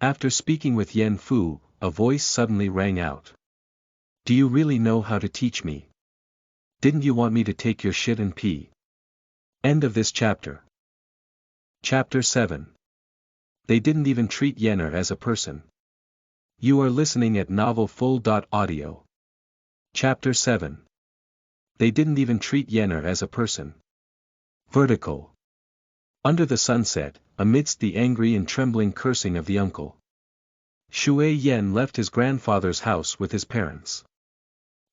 After speaking with Yen Fu, a voice suddenly rang out. Do you really know how to teach me? Didn't you want me to take your shit and pee? End of this chapter. Chapter 7. They didn't even treat Yenner as a person. You are listening at novelfull.audio. Chapter 7. They didn't even treat Yenner as a person. Vertical. Under the sunset, amidst the angry and trembling cursing of the uncle, Shui Yen left his grandfather's house with his parents.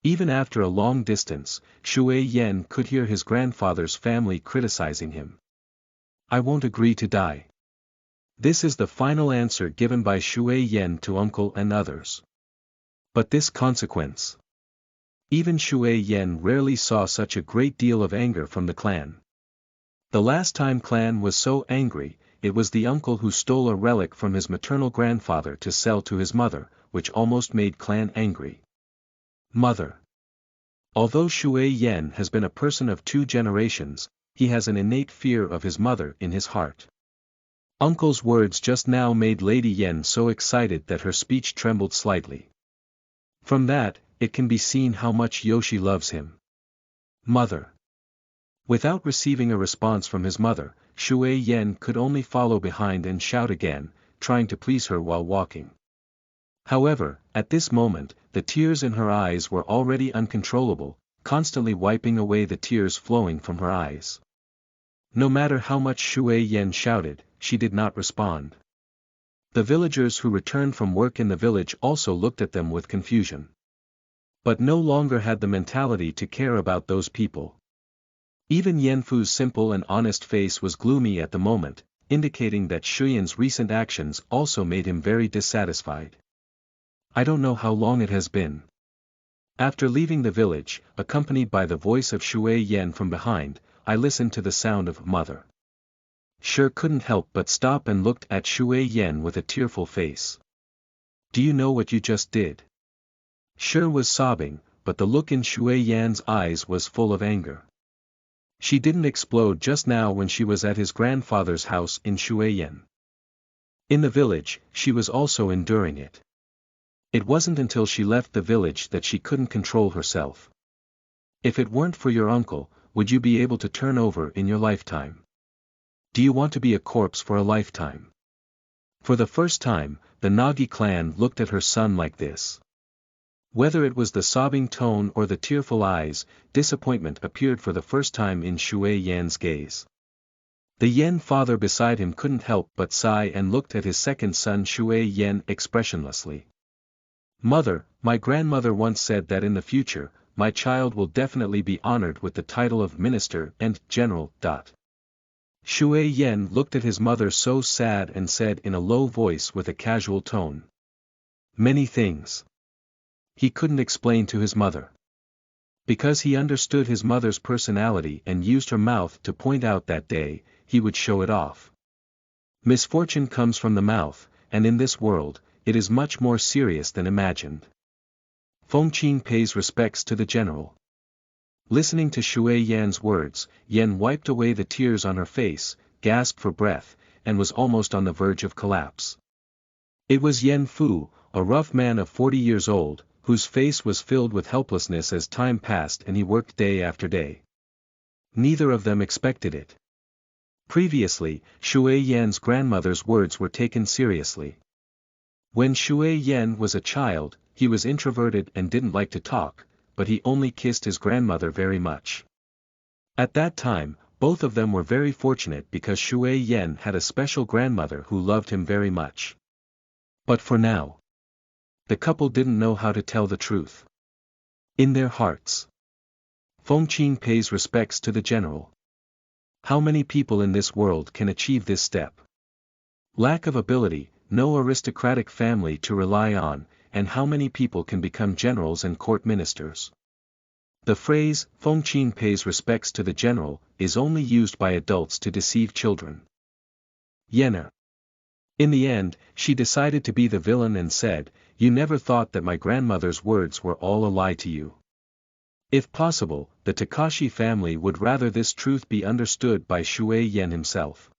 Even after a long distance, Shui Yen could hear his grandfather's family criticizing him. I won't agree to die. This is the final answer given by Shui Yen to uncle and others. But this consequence. Even Shui Yen rarely saw such a great deal of anger from the clan. The last time clan was so angry, it was the uncle who stole a relic from his maternal grandfather to sell to his mother, which almost made clan angry. Mother. Although Shui Yen has been a person of 2 generations, he has an innate fear of his mother in his heart. Uncle's words just now made Lady Yen so excited that her speech trembled slightly. From that, it can be seen how much Yoshi loves him. Mother. Without receiving a response from his mother, Shui Yen could only follow behind and shout again, trying to please her while walking. However, at this moment, the tears in her eyes were already uncontrollable, constantly wiping away the tears flowing from her eyes. No matter how much Shui Yen shouted, she did not respond. The villagers who returned from work in the village also looked at them with confusion. But no longer had the mentality to care about those people. Even Yanfu's simple and honest face was gloomy at the moment, indicating that Shuyan's recent actions also made him very dissatisfied. I don't know how long it has been. After leaving the village, accompanied by the voice of Shui Yen from behind, I listened to the sound of mother. Shi couldn't help but stop and looked at Shui Yen with a tearful face. Do you know what you just did? Shi was sobbing, but the look in Shui Yan's eyes was full of anger. She didn't explode just now when she was at his grandfather's house in Shuiyan. In the village, she was also enduring it. It wasn't until she left the village that she couldn't control herself. If it weren't for your uncle, would you be able to turn over in your lifetime? Do you want to be a corpse for a lifetime? For the first time, the Nagi clan looked at her son like this. Whether it was the sobbing tone or the tearful eyes, disappointment appeared for the first time in Shui Yan's gaze. The Yen father beside him couldn't help but sigh and looked at his second son Shui Yen expressionlessly. Mother, my grandmother once said that in the future, my child will definitely be honored with the title of minister and general. Shui Yen looked at his mother so sad and said in a low voice with a casual tone. Many things. He couldn't explain to his mother. Because he understood his mother's personality and used her mouth to point out that day, he would show it off. Misfortune comes from the mouth, and in this world, it is much more serious than imagined. Feng Qin pays respects to the general. Listening to Shui Yan's words, Yan wiped away the tears on her face, gasped for breath, and was almost on the verge of collapse. It was Yan Fu, a rough man of 40 years old, whose face was filled with helplessness as time passed and he worked day after day. Neither of them expected it. Previously, Shui Yan's grandmother's words were taken seriously. When Shui Yan was a child, he was introverted and didn't like to talk, but he only kissed his grandmother very much. At that time, both of them were very fortunate because Shui Yan had a special grandmother who loved him very much. But for now, the couple didn't know how to tell the truth. In their hearts, Feng Qin pays respects to the general. How many people in this world can achieve this step? Lack of ability, no aristocratic family to rely on, and how many people can become generals and court ministers? The phrase, Feng Qin pays respects to the general, is only used by adults to deceive children. Yenner. In the end, she decided to be the villain and said, "You never thought that my grandmother's words were all a lie to you." If possible, the Takashi family would rather this truth be understood by Shui Yan himself.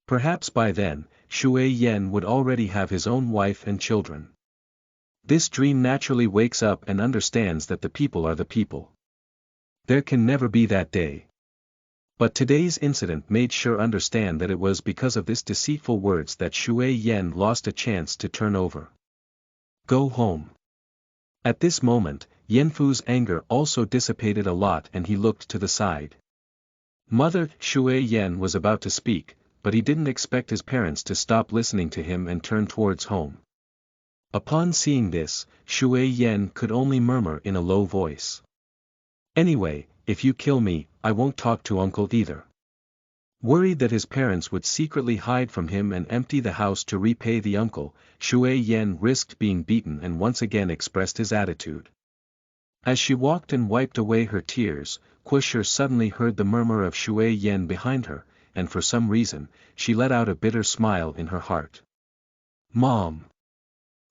Perhaps by then, Shui Yan would already have his own wife and children. This dream naturally wakes up and understands that the people are the people. There can never be that day. But today's incident made sure understand that it was because of this deceitful words that Shui Yan lost a chance to turn over. Go home. At this moment, Yanfu's anger also dissipated a lot and he looked to the side. Mother Shui Yan was about to speak, but he didn't expect his parents to stop listening to him and turn towards home. Upon seeing this, Shui Yan could only murmur in a low voice. "Anyway, if you kill me, I won't talk to uncle either." Worried that his parents would secretly hide from him and empty the house to repay the uncle, Shui Yan risked being beaten and once again expressed his attitude. As she walked and wiped away her tears, Quisher suddenly heard the murmur of Shui Yan behind her, and for some reason, she let out a bitter smile in her heart. "Mom!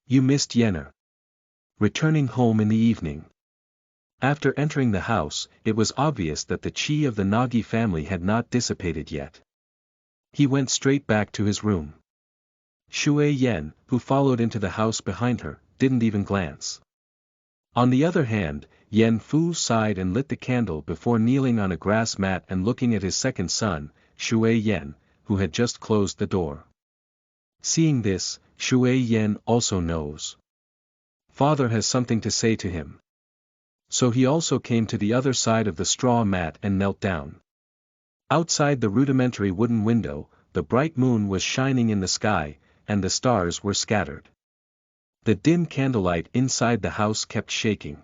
You missed Yenner." Returning home in the evening. After entering the house, it was obvious that the chi of the Nagi family had not dissipated yet. He went straight back to his room. Shui Yan, who followed into the house behind her, didn't even glance. On the other hand, Yan Fu sighed and lit the candle before kneeling on a grass mat and looking at his second son, Shui Yan, who had just closed the door. Seeing this, Shui Yan also knows. Father has something to say to him. So he also came to the other side of the straw mat and knelt down. Outside the rudimentary wooden window, the bright moon was shining in the sky, and the stars were scattered. The dim candlelight inside the house kept shaking.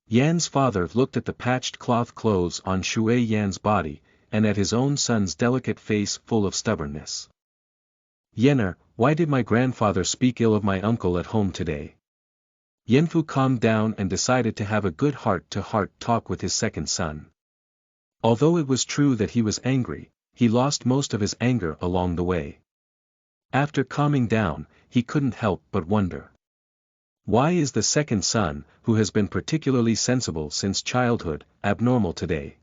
Yan's father looked at the patched cloth clothes on Shui Yan's body, and at his own son's delicate face full of stubbornness. "Yenner, why did my grandfather speak ill of my uncle at home today?" Yanfu calmed down and decided to have a good heart-to-heart talk with his second son. Although it was true that he was angry, he lost most of his anger along the way. After calming down, he couldn't help but wonder. Why is the second son, who has been particularly sensible since childhood, abnormal today?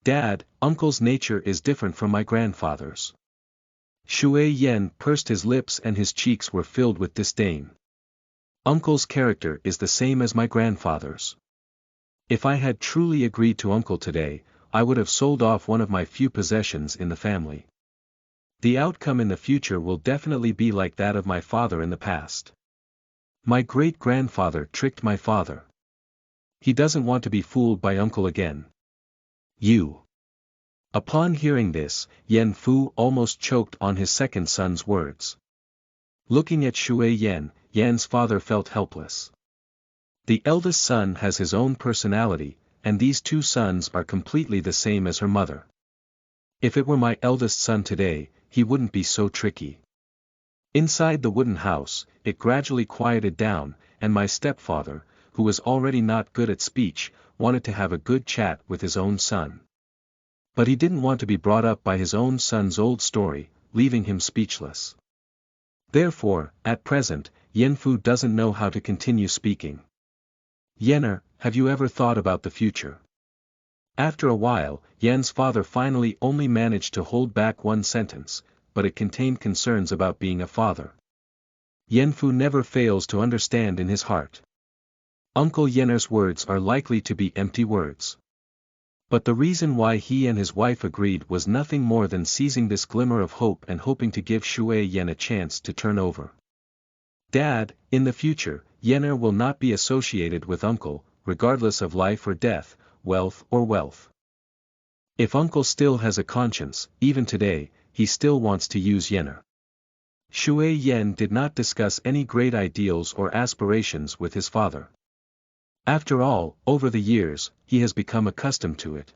"Dad, uncle's nature is different from my grandfather's." Shui Yan pursed his lips and his cheeks were filled with disdain. "Uncle's character is the same as my grandfather's. If I had truly agreed to uncle today, I would have sold off one of my few possessions in the family. The outcome in the future will definitely be like that of my father in the past. My great-grandfather tricked my father. He doesn't want to be fooled by uncle again. You." Upon hearing this, Yan Fu almost choked on his second son's words. Looking at Shui Yan, Yan's father felt helpless. The eldest son has his own personality, and these two sons are completely the same as her mother. If it were my eldest son today, he wouldn't be so tricky. Inside the wooden house, it gradually quieted down, and my stepfather, who was already not good at speech, wanted to have a good chat with his own son. But he didn't want to be brought up by his own son's old story, leaving him speechless. Therefore, at present, Yanfu doesn't know how to continue speaking. Yenner, have you ever thought about the future? After a while, Yen's father finally only managed to hold back one sentence, but it contained concerns about being a father. Yenfu never fails to understand in his heart. Uncle Yenner's words are likely to be empty words. But the reason why he and his wife agreed was nothing more than seizing this glimmer of hope and hoping to give Shui Yen a chance to turn over. Dad, in the future, Yenner will not be associated with Uncle, regardless of life or death, wealth or wealth. If Uncle still has a conscience, even today, he still wants to use Yenner. Shui Yen did not discuss any great ideals or aspirations with his father. After all, over the years, he has become accustomed to it.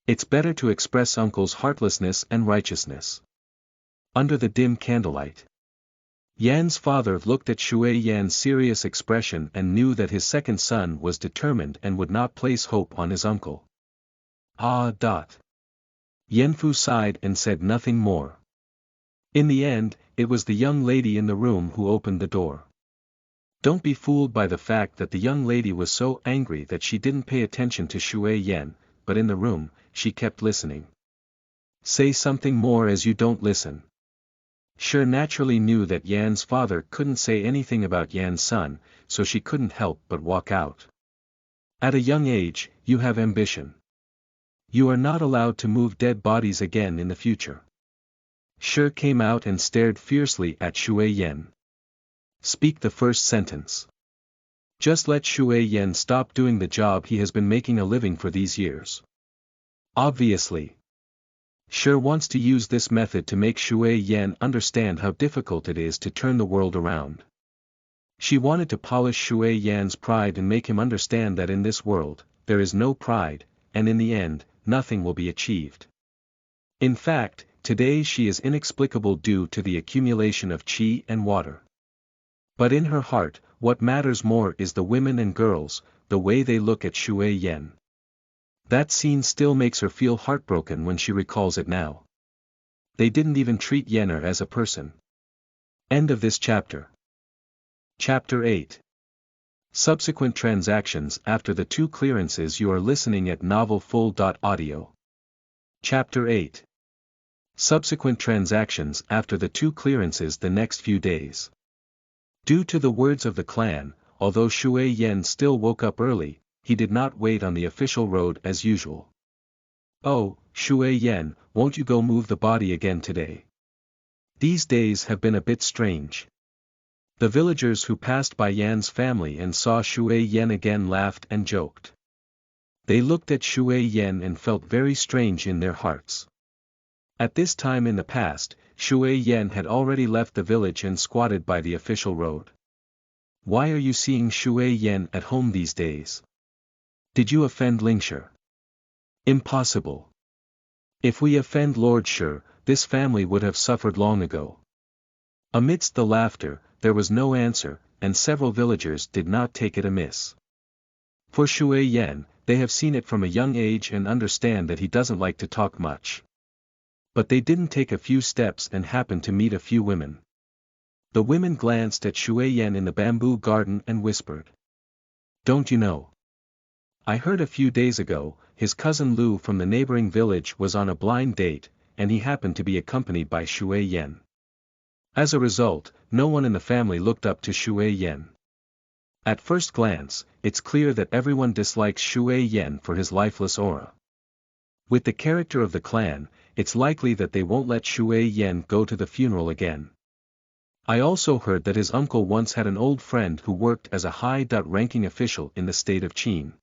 It's better to express Uncle's heartlessness and righteousness. Under the dim candlelight, Yan's father looked at Shui Yan's serious expression and knew that his second son was determined and would not place hope on his uncle. Yanfu sighed and said nothing more. In the end, it was the young lady in the room who opened the door. Don't be fooled by the fact that the young lady was so angry that she didn't pay attention to Shui Yan, but in the room, she kept listening. Say something more as you don't listen. She naturally knew that Yan's father couldn't say anything about Yan's son, so she couldn't help but walk out. At a young age, you have ambition. You are not allowed to move dead bodies again in the future. Shi came out and stared fiercely at Shui Yan. Speak the first sentence. Just let Shui Yan stop doing the job he has been making a living for these years. Obviously. Shi wants to use this method to make Shui Yan understand how difficult it is to turn the world around. She wanted to polish Shui Yan's pride and make him understand that in this world, there is no pride, and in the end, nothing will be achieved. In fact, today she is inexplicable due to the accumulation of qi and water. But in her heart, what matters more is the women and girls, the way they look at Shui Yan. That scene still makes her feel heartbroken when she recalls it now. They didn't even treat Yenner as a person. End of this chapter. Chapter 8. Subsequent transactions after the 2 clearances. You are listening at novelfull.audio. Chapter 8. Subsequent transactions after the 2 clearances the next few days. Due to the words of the clan, although Shui Yan still woke up early, he did not wait on the official road as usual. Oh, Shui Yan, won't you go move the body again today? These days have been a bit strange. The villagers who passed by Yan's family and saw Shui Yan again laughed and joked. They looked at Shui Yan and felt very strange in their hearts. At this time in the past, Shui Yan had already left the village and squatted by the official road. Why are you seeing Shui Yan at home these days? Did you offend Lingshi? Impossible. If we offend Lord Shi, this family would have suffered long ago. Amidst the laughter, there was no answer, and several villagers did not take it amiss. For Shui Yan, they have seen it from a young age and understand that he doesn't like to talk much. But they didn't take a few steps and happened to meet a few women. The women glanced at Shui Yan in the bamboo garden and whispered. Don't you know? I heard a few days ago, his cousin Lu from the neighboring village was on a blind date, and he happened to be accompanied by Shui Yan. As a result, no one in the family looked up to Shui Yan. At first glance, it's clear that everyone dislikes Shui Yan for his lifeless aura. With the character of the clan, it's likely that they won't let Shui Yan go to the funeral again. I also heard that his uncle once had an old friend who worked as a high-ranking official in the state of Qin.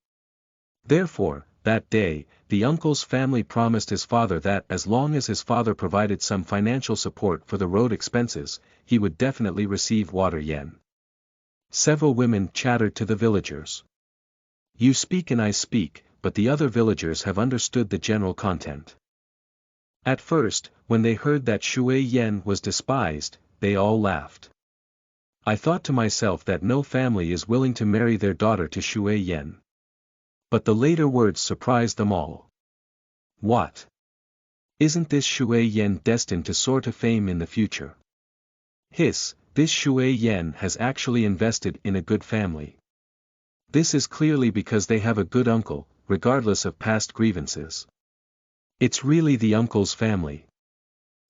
Therefore, that day, the uncle's family promised his father that as long as his father provided some financial support for the road expenses, he would definitely receive water yen. Several women chattered to the villagers. You speak and I speak, but the other villagers have understood the general content. At first, when they heard that Shui Yan was despised, they all laughed. I thought to myself that no family is willing to marry their daughter to Shui Yan. But the later words surprised them all. What? Isn't this Shui Yan destined to soar to fame in the future? This Shui Yan has actually invested in a good family. This is clearly because they have a good uncle, regardless of past grievances. It's really the uncle's family.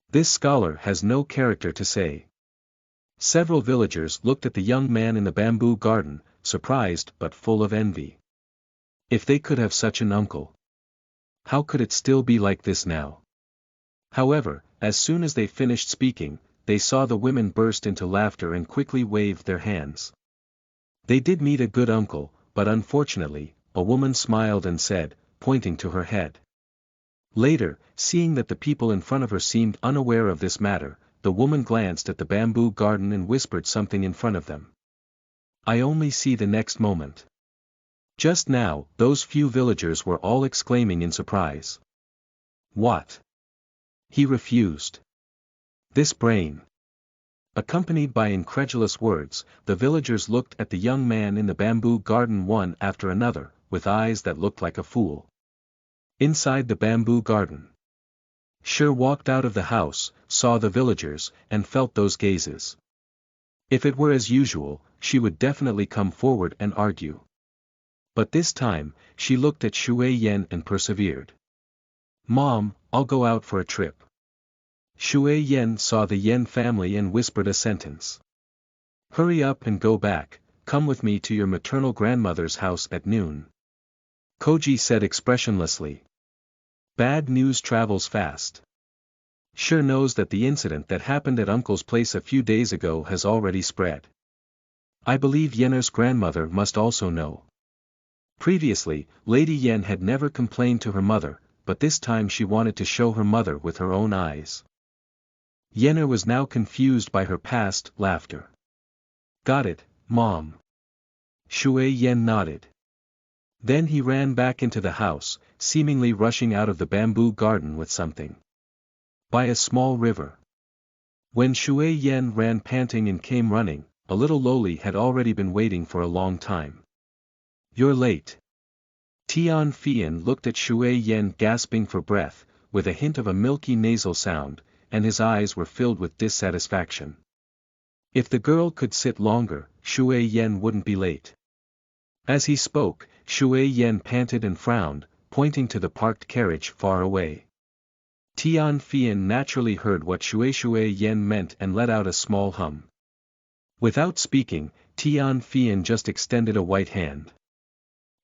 This scholar has no character to say. Several villagers looked at the young man in the bamboo garden, surprised but full of envy. If they could have such an uncle. How could it still be like this now? However, as soon as they finished speaking, they saw the women burst into laughter and quickly waved their hands. They did meet a good uncle, but unfortunately, a woman smiled and said, pointing to her head. Later, seeing that the people in front of her seemed unaware of this matter, the woman glanced at the bamboo garden and whispered something in front of them. I only see the next moment. Just now, those few villagers were all exclaiming in surprise. What? He refused. This brain. Accompanied by incredulous words, the villagers looked at the young man in the bamboo garden one after another, with eyes that looked like a fool. Inside the bamboo garden. Sure walked out of the house, saw the villagers, and felt those gazes. If it were as usual, she would definitely come forward and argue. But this time, she looked at Shui Yen and persevered. Mom, I'll go out for a trip. Shui Yen saw the Yen family and whispered a sentence. Hurry up and go back, come with me to your maternal grandmother's house at noon. Koji said expressionlessly. Bad news travels fast. Sure knows that the incident that happened at Uncle's place a few days ago has already spread. I believe Yenner's grandmother must also know. Previously, Lady Yen had never complained to her mother, but this time she wanted to show her mother with her own eyes. Yenner was now confused by her past laughter. Got it, Mom. Shui Yen nodded. Then he ran back into the house, seemingly rushing out of the bamboo garden with something. By a small river. When Shui Yen ran panting and came running, a little loli had already been waiting for a long time. You're late. Tian Fian looked at Shui Yen gasping for breath, with a hint of a milky nasal sound, and his eyes were filled with dissatisfaction. If the girl could sit longer, Shui Yen wouldn't be late. As he spoke, Shui Yen panted and frowned, pointing to the parked carriage far away. Tian Fian naturally heard what Shui Yen meant and let out a small hum. Without speaking, Tian Fian just extended a white hand.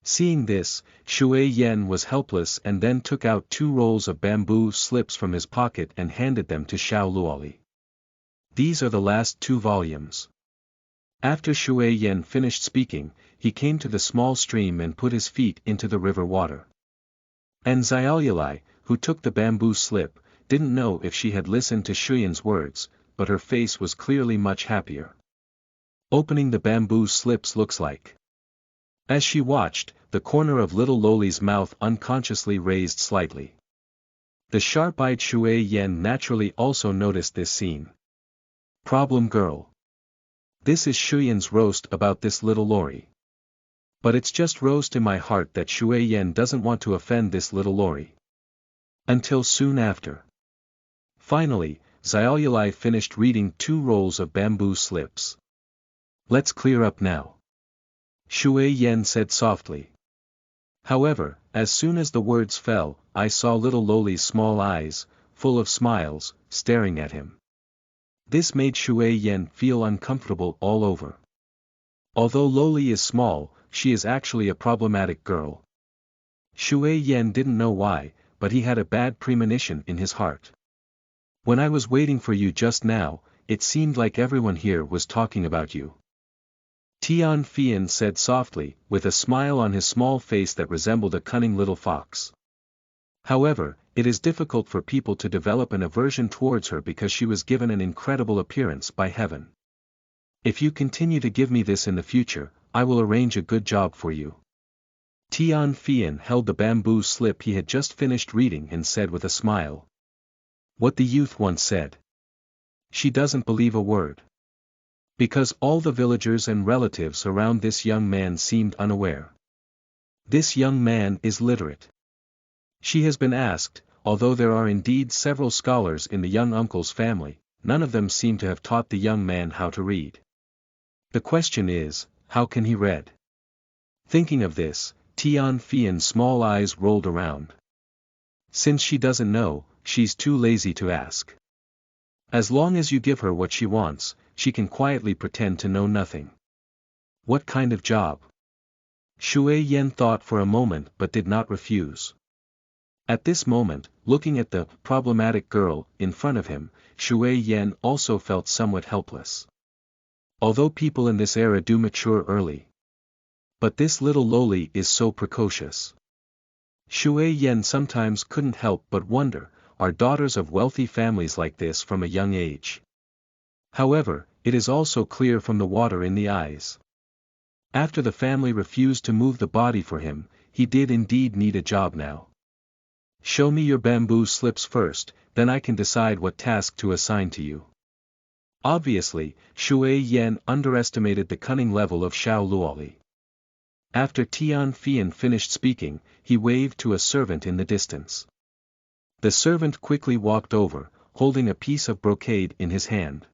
Seeing this, Shui Yen was helpless and then took out 2 rolls of bamboo slips from his pocket and handed them to Xiao Luoli. These are the last 2 volumes. After Shui Yen finished speaking, he came to the small stream and put his feet into the river water. And Xiaoyulai, who took the bamboo slip, didn't know if she had listened to Shuyan's words, but her face was clearly much happier. Opening the bamboo slips looks like. As she watched, the corner of little Loli's mouth unconsciously raised slightly. The sharp-eyed Shui Yen naturally also noticed this scene. Problem girl. This is Shuyan's roast about this little Lori. But it's just roast in my heart that Shui Yen doesn't want to offend this little Lori. Until soon after. Finally, Xiaoyulai finished reading 2 rolls of bamboo slips. Let's clear up now. Shui Yen said softly. However, as soon as the words fell, I saw little Loli's small eyes, full of smiles, staring at him. This made Shui Yen feel uncomfortable all over. Although Loli is small, she is actually a problematic girl. Shui Yen didn't know why, but he had a bad premonition in his heart. When I was waiting for you just now, it seemed like everyone here was talking about you. Tian Fian said softly, with a smile on his small face that resembled a cunning little fox. However, it is difficult for people to develop an aversion towards her because she was given an incredible appearance by heaven. If you continue to give me this in the future, I will arrange a good job for you. Tian Fian held the bamboo slip he had just finished reading and said with a smile. What the youth once said. She doesn't believe a word. Because all the villagers and relatives around this young man seemed unaware. This young man is literate. She has been asked, although there are indeed several scholars in the young uncle's family, none of them seem to have taught the young man how to read. The question is, how can he read? Thinking of this, Tian Fian's small eyes rolled around. Since she doesn't know, she's too lazy to ask. As long as you give her what she wants, she can quietly pretend to know nothing. What kind of job? Shui Yen thought for a moment but did not refuse. At this moment, looking at the problematic girl in front of him, Shui Yen also felt somewhat helpless. Although people in this era do mature early. But this little loli is so precocious. Shui Yen sometimes couldn't help but wonder, are daughters of wealthy families like this from a young age? However, it is also clear from the water in the eyes. After the family refused to move the body for him, he did indeed need a job now. Show me your bamboo slips first, then I can decide what task to assign to you. Obviously, Shui Yen underestimated the cunning level of Xiao Luoli. After Tian Fian finished speaking, he waved to a servant in the distance. The servant quickly walked over, holding a piece of brocade in his hand.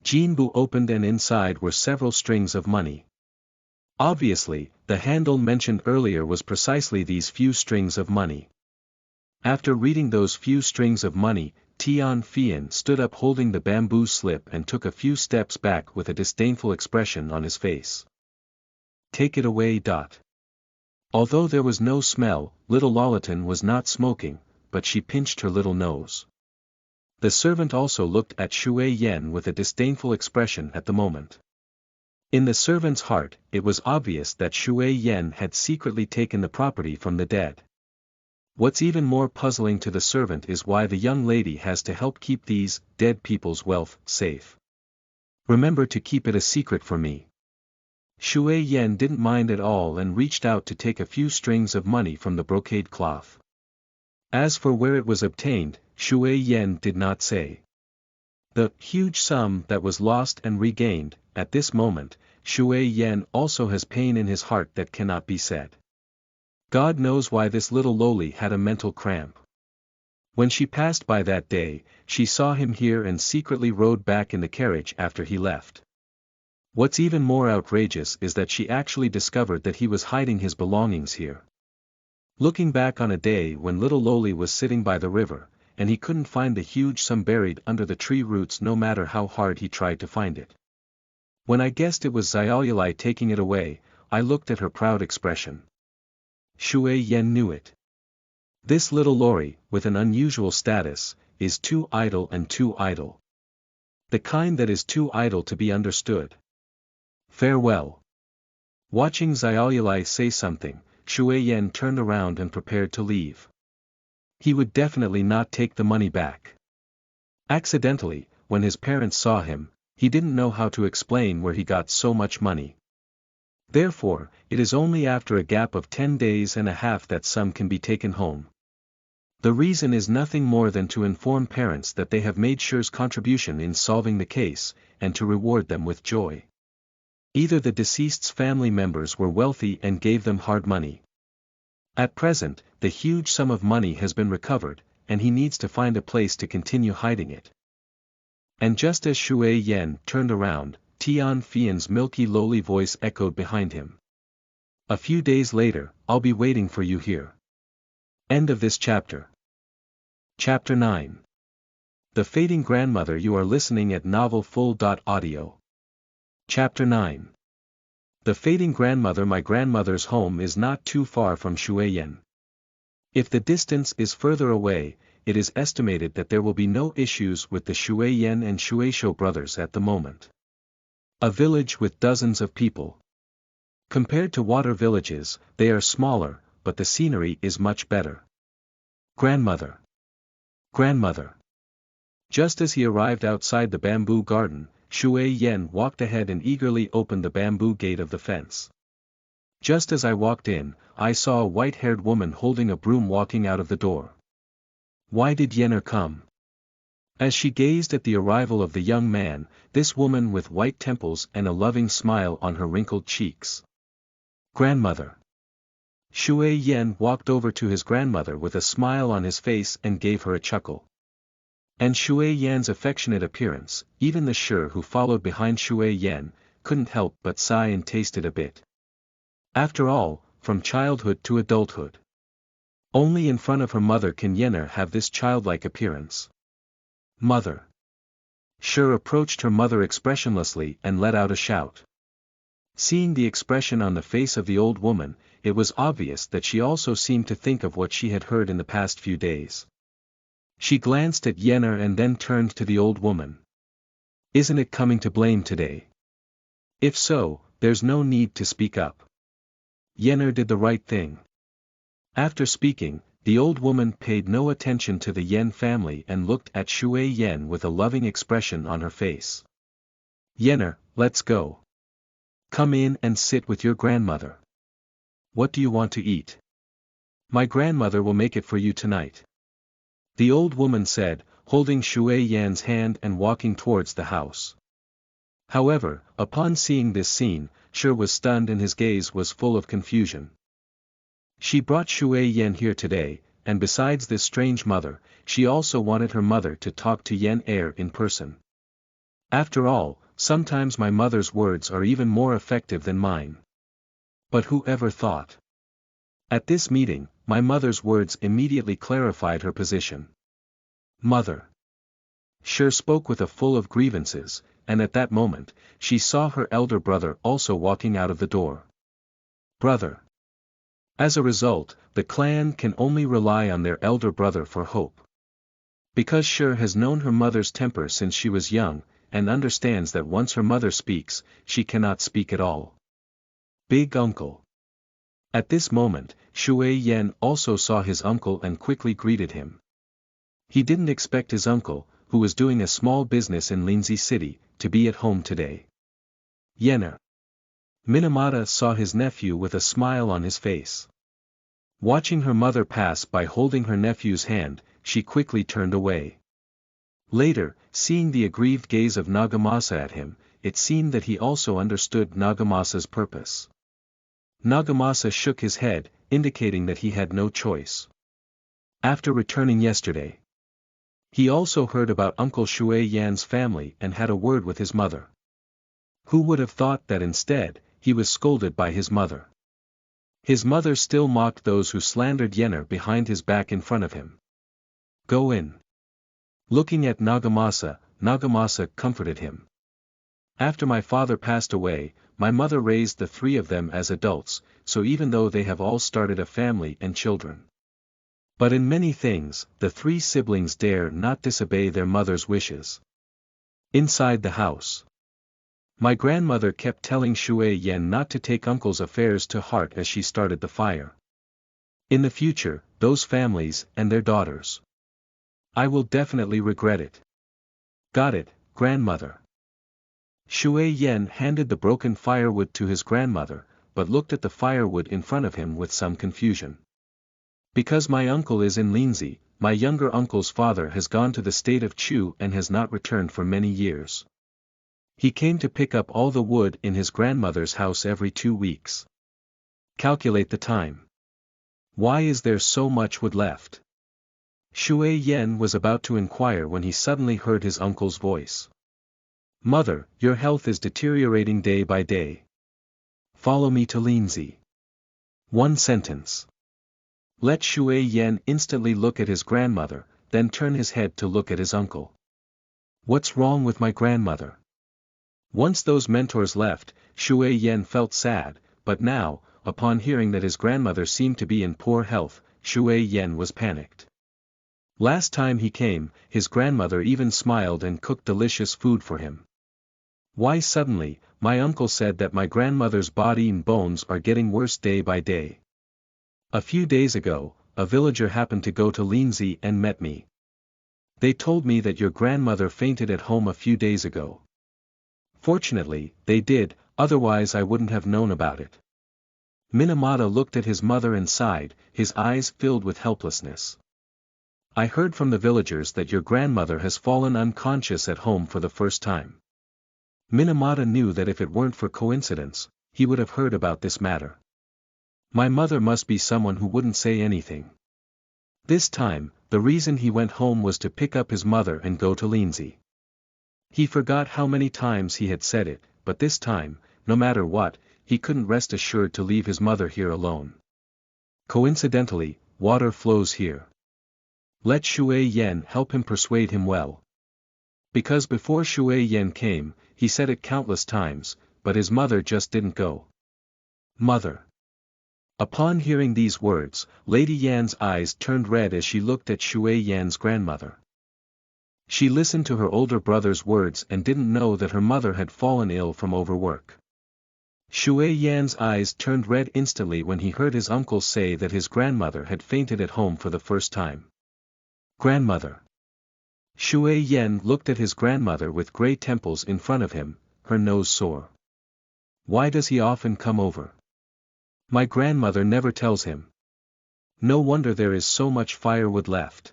Jinbu opened and inside were several strings of money. Obviously, the handle mentioned earlier was precisely these few strings of money. After reading those few strings of money, Tian Fian stood up holding the bamboo slip and took a few steps back with a disdainful expression on his face. Take it away. Although there was no smell, little Lolitan was not smoking, but she pinched her little nose. The servant also looked at Shui Yen with a disdainful expression at the moment. In the servant's heart, it was obvious that Shui Yen had secretly taken the property from the dead. What's even more puzzling to the servant is why the young lady has to help keep these dead people's wealth safe. Remember to keep it a secret for me. Shui Yen didn't mind at all and reached out to take a few strings of money from the brocade cloth. As for where it was obtained, Shui Yen did not say. The huge sum that was lost and regained, at this moment, Shui Yen also has pain in his heart that cannot be said. God knows why this little loli had a mental cramp. When she passed by that day, she saw him here and secretly rode back in the carriage after he left. What's even more outrageous is that she actually discovered that he was hiding his belongings here. Looking back on a day when little loli was sitting by the river, and he couldn't find the huge sum buried under the tree roots no matter how hard he tried to find it. When I guessed it was Xiaolulai taking it away, I looked at her proud expression. Shui Yen knew it. This little lori, with an unusual status, is too idle and too idle. The kind that is too idle to be understood. Farewell. Watching Xiaolulai say something, Shui Yen turned around and prepared to leave. He would definitely not take the money back. Accidentally, when his parents saw him, he didn't know how to explain where he got so much money. Therefore, it is only after a gap of 10 days and a half that some can be taken home. The reason is nothing more than to inform parents that they have made sure's contribution in solving the case, and to reward them with joy. Either the deceased's family members were wealthy and gave them hard money. At present, the huge sum of money has been recovered, and he needs to find a place to continue hiding it. And just as Shui Yen turned around, Tian Fian's milky lowly voice echoed behind him. A few days later, I'll be waiting for you here. End of this chapter. Chapter 9. The Fading Grandmother. You are listening at novelfull.audio. Chapter 9. The Fading Grandmother. My grandmother's home is not too far from Shuiyan. If the distance is further away, it is estimated that there will be no issues with the Shuiyan and Shueisho brothers at the moment. A village with dozens of people. Compared to water villages, they are smaller, but the scenery is much better. Grandmother. Grandmother. Just as he arrived outside the bamboo garden, Shui Yen walked ahead and eagerly opened the bamboo gate of the fence. Just as I walked in, I saw a white-haired woman holding a broom walking out of the door. Why did Yenner come? As she gazed at the arrival of the young man, this woman with white temples and a loving smile on her wrinkled cheeks. Grandmother. Shui Yen walked over to his grandmother with a smile on his face and gave her a chuckle. And Shui Yan's affectionate appearance, even the Shi who followed behind Shui Yen, couldn't help but sigh and tasted a bit. After all, from childhood to adulthood. Only in front of her mother can Yennefer have this childlike appearance. Mother. Shur approached her mother expressionlessly and let out a shout. Seeing the expression on the face of the old woman, it was obvious that she also seemed to think of what she had heard in the past few days. She glanced at Yennefer and then turned to the old woman. Isn't it coming to blame today? If so, there's no need to speak up. Yennefer did the right thing. After speaking, the old woman paid no attention to the Yen family and looked at Shui Yen with a loving expression on her face. Yennefer, let's go. Come in and sit with your grandmother. What do you want to eat? My grandmother will make it for you tonight. The old woman said, holding Shui Yan's hand and walking towards the house. However, upon seeing this scene, Shur was stunned and his gaze was full of confusion. She brought Shui Yan here today, and besides this strange mother, she also wanted her mother to talk to Yen in person. After all, sometimes my mother's words are even more effective than mine. But who ever thought? At this meeting, my mother's words immediately clarified her position. Mother. Shur spoke with a full of grievances, and at that moment, she saw her elder brother also walking out of the door. Brother. As a result, the clan can only rely on their elder brother for hope. Because Shur has known her mother's temper since she was young, and understands that once her mother speaks, she cannot speak at all. Big uncle. At this moment, Shui Yen also saw his uncle and quickly greeted him. He didn't expect his uncle, who was doing a small business in Linzi City, to be at home today. Yennefer. Minamata saw his nephew with a smile on his face. Watching her mother pass by holding her nephew's hand, she quickly turned away. Later, seeing the aggrieved gaze of Nagamasa at him, it seemed that he also understood Nagamasa's purpose. Nagamasa shook his head, indicating that he had no choice. After returning yesterday, he also heard about Uncle Shui Yan's family and had a word with his mother. Who would have thought that instead, he was scolded by his mother? His mother still mocked those who slandered Yennefer behind his back in front of him. Go in. Looking at Nagamasa, Nagamasa comforted him. After my father passed away, my mother raised the three of them as adults, so even though they have all started a family and children. But in many things, the three siblings dare not disobey their mother's wishes. Inside the house, my grandmother kept telling Shui Yen not to take uncle's affairs to heart as she started the fire. In the future, those families and their daughters. I will definitely regret it. Got it, grandmother. Shui Yen handed the broken firewood to his grandmother, but looked at the firewood in front of him with some confusion. Because my uncle is in Linzi, my younger uncle's father has gone to the state of Chu and has not returned for many years. He came to pick up all the wood in his grandmother's house every 2 weeks. Calculate the time. Why is there so much wood left? Shui Yen was about to inquire when he suddenly heard his uncle's voice. Mother, your health is deteriorating day by day. Follow me to Linzi. One sentence. Let Shui Yen instantly look at his grandmother, then turn his head to look at his uncle. What's wrong with my grandmother? Once those mentors left, Shui Yen felt sad, but now, upon hearing that his grandmother seemed to be in poor health, Shui Yen was panicked. Last time he came, his grandmother even smiled and cooked delicious food for him. Why suddenly, my uncle said that my grandmother's body and bones are getting worse day by day. A few days ago, a villager happened to go to Linzi and met me. They told me that your grandmother fainted at home a few days ago. Fortunately, they did, otherwise I wouldn't have known about it. Minamata looked at his mother and sighed, his eyes filled with helplessness. I heard from the villagers that your grandmother has fallen unconscious at home for the first time. Minamata knew that if it weren't for coincidence, he would have heard about this matter. My mother must be someone who wouldn't say anything. This time, the reason he went home was to pick up his mother and go to Linzi. He forgot how many times he had said it, but this time, no matter what, he couldn't rest assured to leave his mother here alone. Coincidentally, water flows here. Let Shui Yan help him persuade him well. Because before Shui Yan came, he said it countless times, but his mother just didn't go. Mother. Upon hearing these words, Lady Yan's eyes turned red as she looked at Shui Yan's grandmother. She listened to her older brother's words and didn't know that her mother had fallen ill from overwork. Shui Yan's eyes turned red instantly when he heard his uncle say that his grandmother had fainted at home for the first time. Grandmother. Shui Yan looked at his grandmother with gray temples in front of him, her nose sore. Why does he often come over? My grandmother never tells him. No wonder there is so much firewood left.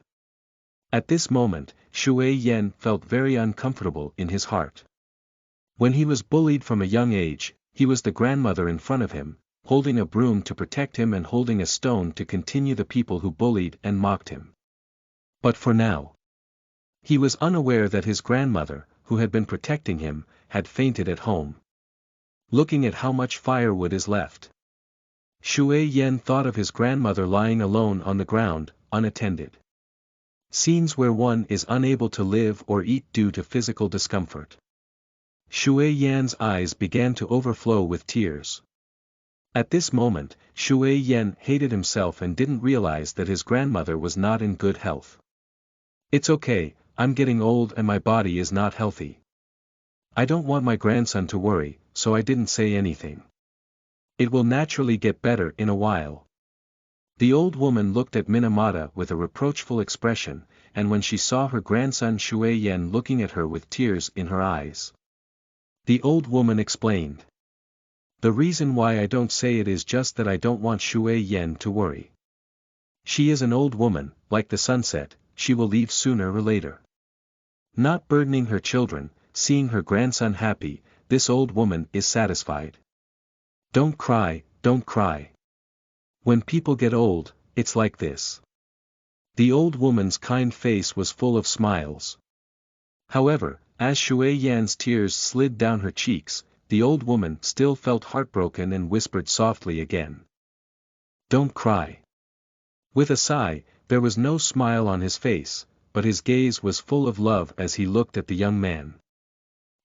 At this moment, Shui Yan felt very uncomfortable in his heart. When he was bullied from a young age, he was the grandmother in front of him, holding a broom to protect him and holding a stone to continue the people who bullied and mocked him. But for now, he was unaware that his grandmother, who had been protecting him, had fainted at home. Looking at how much firewood is left, Shui Yan thought of his grandmother lying alone on the ground, unattended. Scenes where one is unable to live or eat due to physical discomfort. Shui Yan's eyes began to overflow with tears. At this moment, Shui Yan hated himself and didn't realize that his grandmother was not in good health. It's okay, I'm getting old and my body is not healthy. I don't want my grandson to worry, so I didn't say anything. It will naturally get better in a while. The old woman looked at Minamata with a reproachful expression, and when she saw her grandson Shui Yan looking at her with tears in her eyes, the old woman explained. The reason why I don't say it is just that I don't want Shui Yan to worry. She is an old woman, like the sunset, she will leave sooner or later. Not burdening her children, seeing her grandson happy, this old woman is satisfied. Don't cry, don't cry. When people get old, it's like this. The old woman's kind face was full of smiles. However, as Shui Yan's tears slid down her cheeks, the old woman still felt heartbroken and whispered softly again. Don't cry. With a sigh, there was no smile on his face, but his gaze was full of love as he looked at the young man.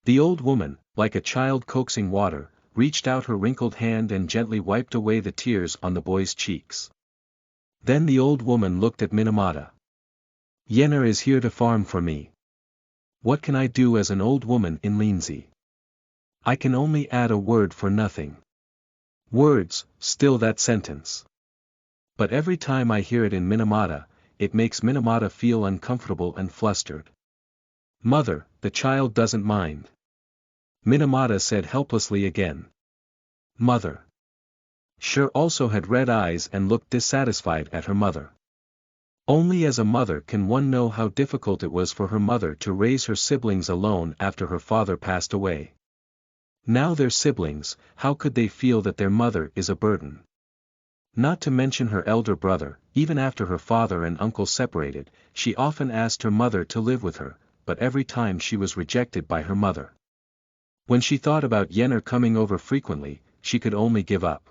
The old woman, like a child coaxing water, reached out her wrinkled hand and gently wiped away the tears on the boy's cheeks. Then the old woman looked at Minamata. Yenner is here to farm for me. What can I do as an old woman in Lindsay? I can only add a word for nothing. Words, still that sentence. But every time I hear it in Minamata, it makes Minamata feel uncomfortable and flustered. Mother, the child doesn't mind. Minamata said helplessly again. Mother. Sure also had red eyes and looked dissatisfied at her mother. Only as a mother can one know how difficult it was for her mother to raise her siblings alone after her father passed away. Now they're siblings, how could they feel that their mother is a burden? Not to mention her elder brother, even after her father and uncle separated, she often asked her mother to live with her, but every time she was rejected by her mother. When she thought about Yenner coming over frequently, she could only give up.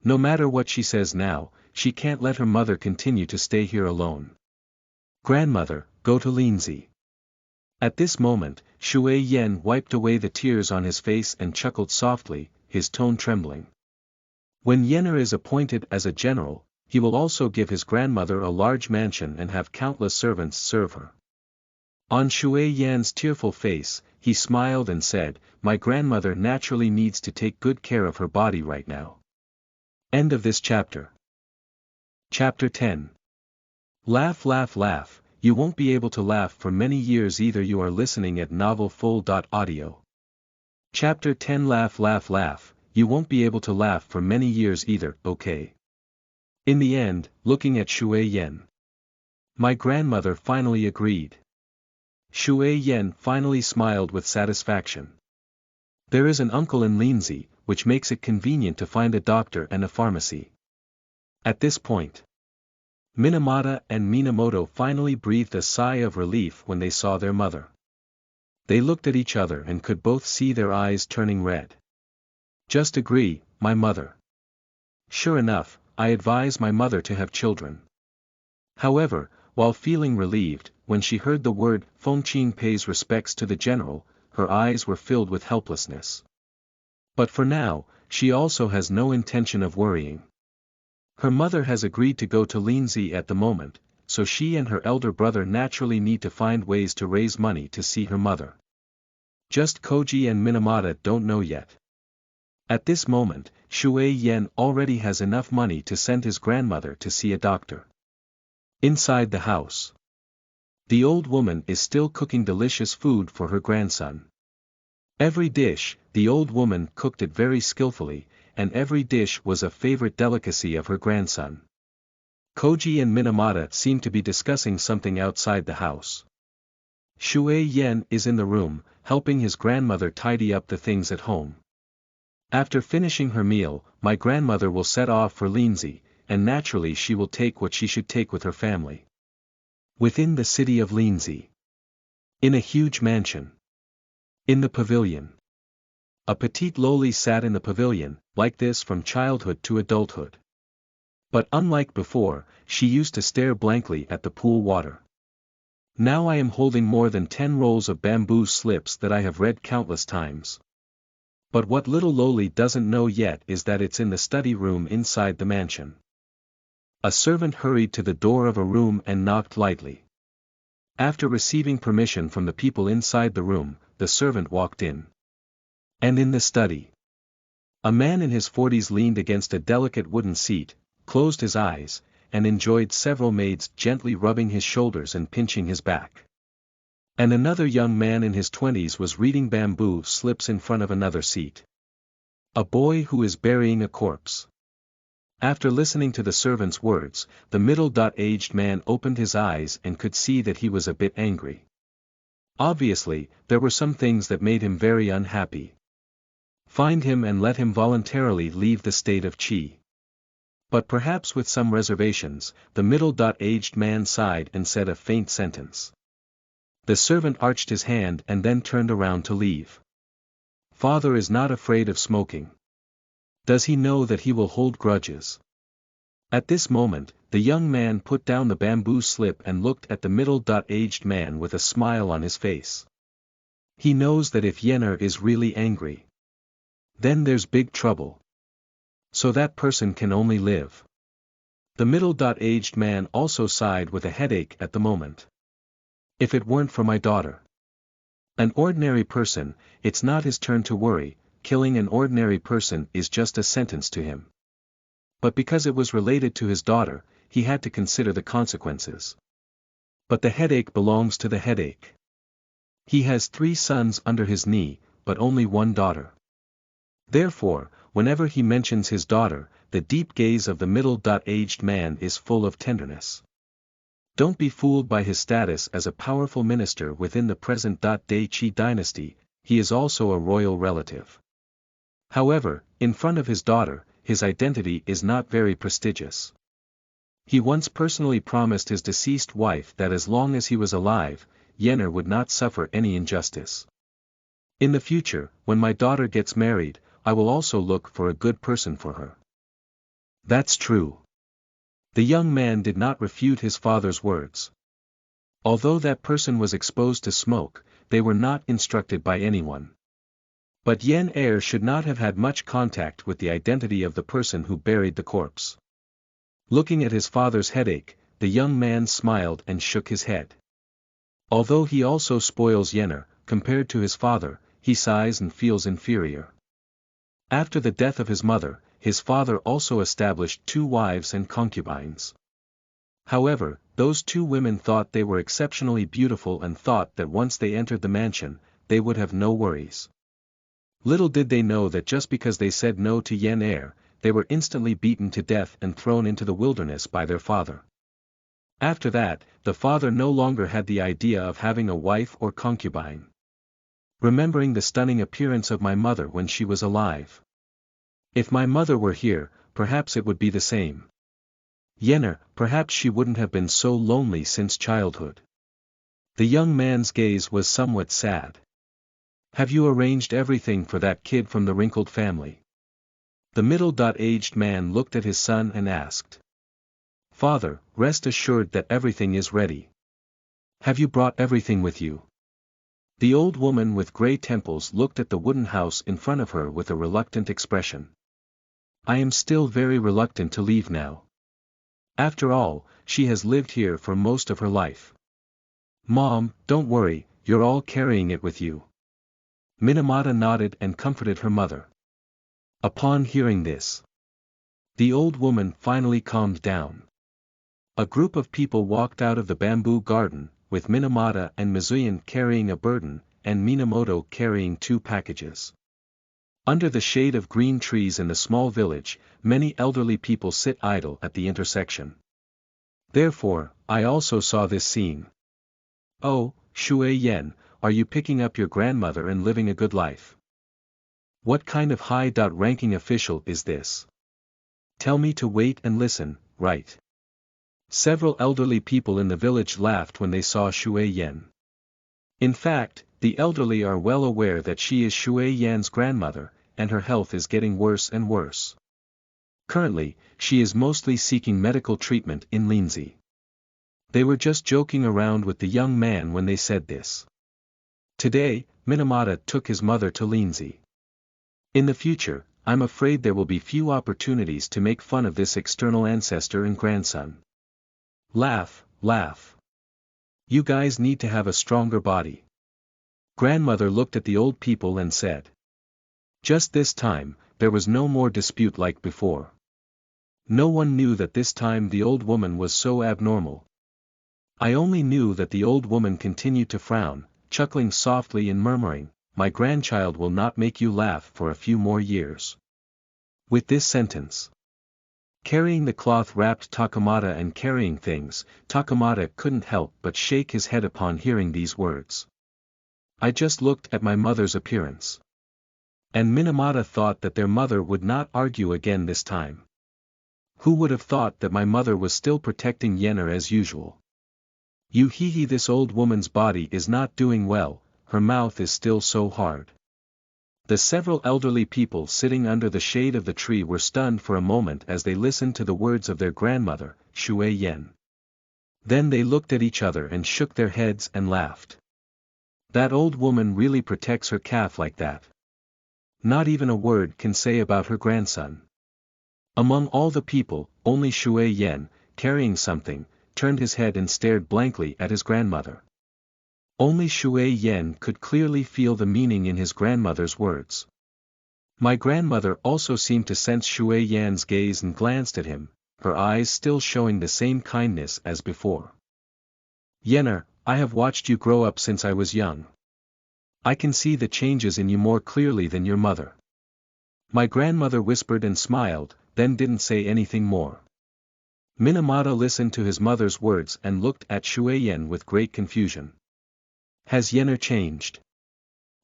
No matter what she says now, she can't let her mother continue to stay here alone. Grandmother, go to Lindsay. At this moment, Shui Yan wiped away the tears on his face and chuckled softly, his tone trembling. When Yenner is appointed as a general, he will also give his grandmother a large mansion and have countless servants serve her. On Shui Yan's tearful face, he smiled and said, my grandmother naturally needs to take good care of her body right now. End of this chapter. Chapter 10. Laugh, laugh, laugh, you won't be able to laugh for many years either. You are listening at novelfull.audio. Chapter 10. Laugh, laugh, laugh, you won't be able to laugh for many years either, okay. In the end, looking at Shui Yan. My grandmother finally agreed. Shui Yan finally smiled with satisfaction. There is an uncle in Lindsay, which makes it convenient to find a doctor and a pharmacy. At this point, Minamata and Minamoto finally breathed a sigh of relief when they saw their mother. They looked at each other and could both see their eyes turning red. Just agree, my mother. Sure enough, I advise my mother to have children. However, while feeling relieved, when she heard the word Qin pays respects to the general, her eyes were filled with helplessness. But for now, she also has no intention of worrying. Her mother has agreed to go to Lindsay at the moment, so she and her elder brother naturally need to find ways to raise money to see her mother. Just Koji and Minamata don't know yet. At this moment, Shui Yen already has enough money to send his grandmother to see a doctor. Inside the house, the old woman is still cooking delicious food for her grandson. Every dish, the old woman cooked it very skillfully, and every dish was a favorite delicacy of her grandson. Koji and Minamata seem to be discussing something outside the house. Shui Yen is in the room, helping his grandmother tidy up the things at home. After finishing her meal, my grandmother will set off for Lindsay, and naturally she will take what she should take with her family. Within the city of Lindsay. In a huge mansion. In the pavilion. A petite loli sat in the pavilion, like this from childhood to adulthood. But unlike before, she used to stare blankly at the pool water. Now I am holding more than 10 rolls of bamboo slips that I have read countless times. But what little loli doesn't know yet is that it's in the study room inside the mansion. A servant hurried to the door of a room and knocked lightly. After receiving permission from the people inside the room, the servant walked in. And in the study, a man in his 40s leaned against a delicate wooden seat, closed his eyes, and enjoyed several maids gently rubbing his shoulders and pinching his back. And another young man in his 20s was reading bamboo slips in front of another seat. A boy who is burying a corpse. After listening to the servant's words, the middle-aged man opened his eyes and could see that he was a bit angry. Obviously, there were some things that made him very unhappy. Find him and let him voluntarily leave the state of Qi. But perhaps with some reservations, the middle-aged man sighed and said a faint sentence. The servant arched his hand and then turned around to leave. Father is not afraid of smoking. Does he know that he will hold grudges? At this moment, the young man put down the bamboo slip and looked at the middle-aged man with a smile on his face. He knows that if Yenner is really angry, then there's big trouble. So that person can only live. The middle-aged man also sighed with a headache at the moment. If it weren't for my daughter. An ordinary person, it's not his turn to worry. Killing an ordinary person is just a sentence to him. But because it was related to his daughter, he had to consider the consequences. But the headache belongs to the headache. He has 3 sons under his knee, but only 1 daughter. Therefore, whenever he mentions his daughter, the deep gaze of the middle-aged man is full of tenderness. Don't be fooled by his status as a powerful minister within the present-day Qi dynasty, he is also a royal relative. However, in front of his daughter, his identity is not very prestigious. He once personally promised his deceased wife that as long as he was alive, Yenner would not suffer any injustice. In the future, when my daughter gets married, I will also look for a good person for her. That's true. The young man did not refute his father's words. Although that person was exposed to smoke, they were not instructed by anyone. But Yen Er should not have had much contact with the identity of the person who buried the corpse. Looking at his father's headache, the young man smiled and shook his head. Although he also spoils Yenner, compared to his father, he sighs and feels inferior. After the death of his mother, his father also established 2 wives and concubines. However, those 2 women thought they were exceptionally beautiful and thought that once they entered the mansion, they would have no worries. Little did they know that just because they said no to Yen Er, they were instantly beaten to death and thrown into the wilderness by their father. After that, the father no longer had the idea of having a wife or concubine. Remembering the stunning appearance of my mother when she was alive. If my mother were here, perhaps it would be the same. Yenner, perhaps she wouldn't have been so lonely since childhood. The young man's gaze was somewhat sad. Have you arranged everything for that kid from the wrinkled family? The middle-aged man looked at his son and asked. Father, rest assured that everything is ready. Have you brought everything with you? The old woman with grey temples looked at the wooden house in front of her with a reluctant expression. I am still very reluctant to leave now. After all, she has lived here for most of her life. Mom, don't worry, you're all carrying it with you. Minamata nodded and comforted her mother. Upon hearing this, the old woman finally calmed down. A group of people walked out of the bamboo garden, with Minamata and Mizuyan carrying a burden, and Minamoto carrying 2 packages. Under the shade of green trees in the small village, many elderly people sit idle at the intersection. Therefore, I also saw this scene. Oh, Shui Yen, are you picking up your grandmother and living a good life? What kind of high-ranking official is this? Tell me to wait and listen, right? Several elderly people in the village laughed when they saw Shui Yen. In fact, the elderly are well aware that she is Shui Yan's grandmother, and her health is getting worse and worse. Currently, she is mostly seeking medical treatment in Linzi. They were just joking around with the young man when they said this. Today, Minamata took his mother to Linzi. In the future, I'm afraid there will be few opportunities to make fun of this external ancestor and grandson. Laugh, laugh. You guys need to have a stronger body. Grandmother looked at the old people and said. Just this time, there was no more dispute like before. No one knew that this time the old woman was so abnormal. I only knew that the old woman continued to frown, chuckling softly and murmuring, my grandchild will not make you laugh for a few more years. With this sentence, carrying the cloth-wrapped Takamata and carrying things, Takamata couldn't help but shake his head upon hearing these words. I just looked at my mother's appearance. And Minamata thought that their mother would not argue again this time. Who would have thought that my mother was still protecting Yenner as usual? You hee this old woman's body is not doing well, her mouth is still so hard. The several elderly people sitting under the shade of the tree were stunned for a moment as they listened to the words of their grandmother, Shui Yen. Then they looked at each other and shook their heads and laughed. That old woman really protects her calf like that. Not even a word can say about her grandson. Among all the people, only Shui Yen, carrying something, turned his head and stared blankly at his grandmother. Only Shui Yen could clearly feel the meaning in his grandmother's words. My grandmother also seemed to sense Shui Yan's gaze and glanced at him, her eyes still showing the same kindness as before. Yenner, I have watched you grow up since I was young. I can see the changes in you more clearly than your mother. My grandmother whispered and smiled, then didn't say anything more. Minamata listened to his mother's words and looked at Shui Yen with great confusion. Has Yenner changed?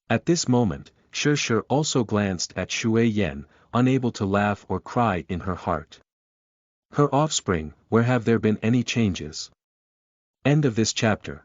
At this moment, Shir also glanced at Shui Yen, unable to laugh or cry in her heart. Her offspring, where have there been any changes? End of this chapter.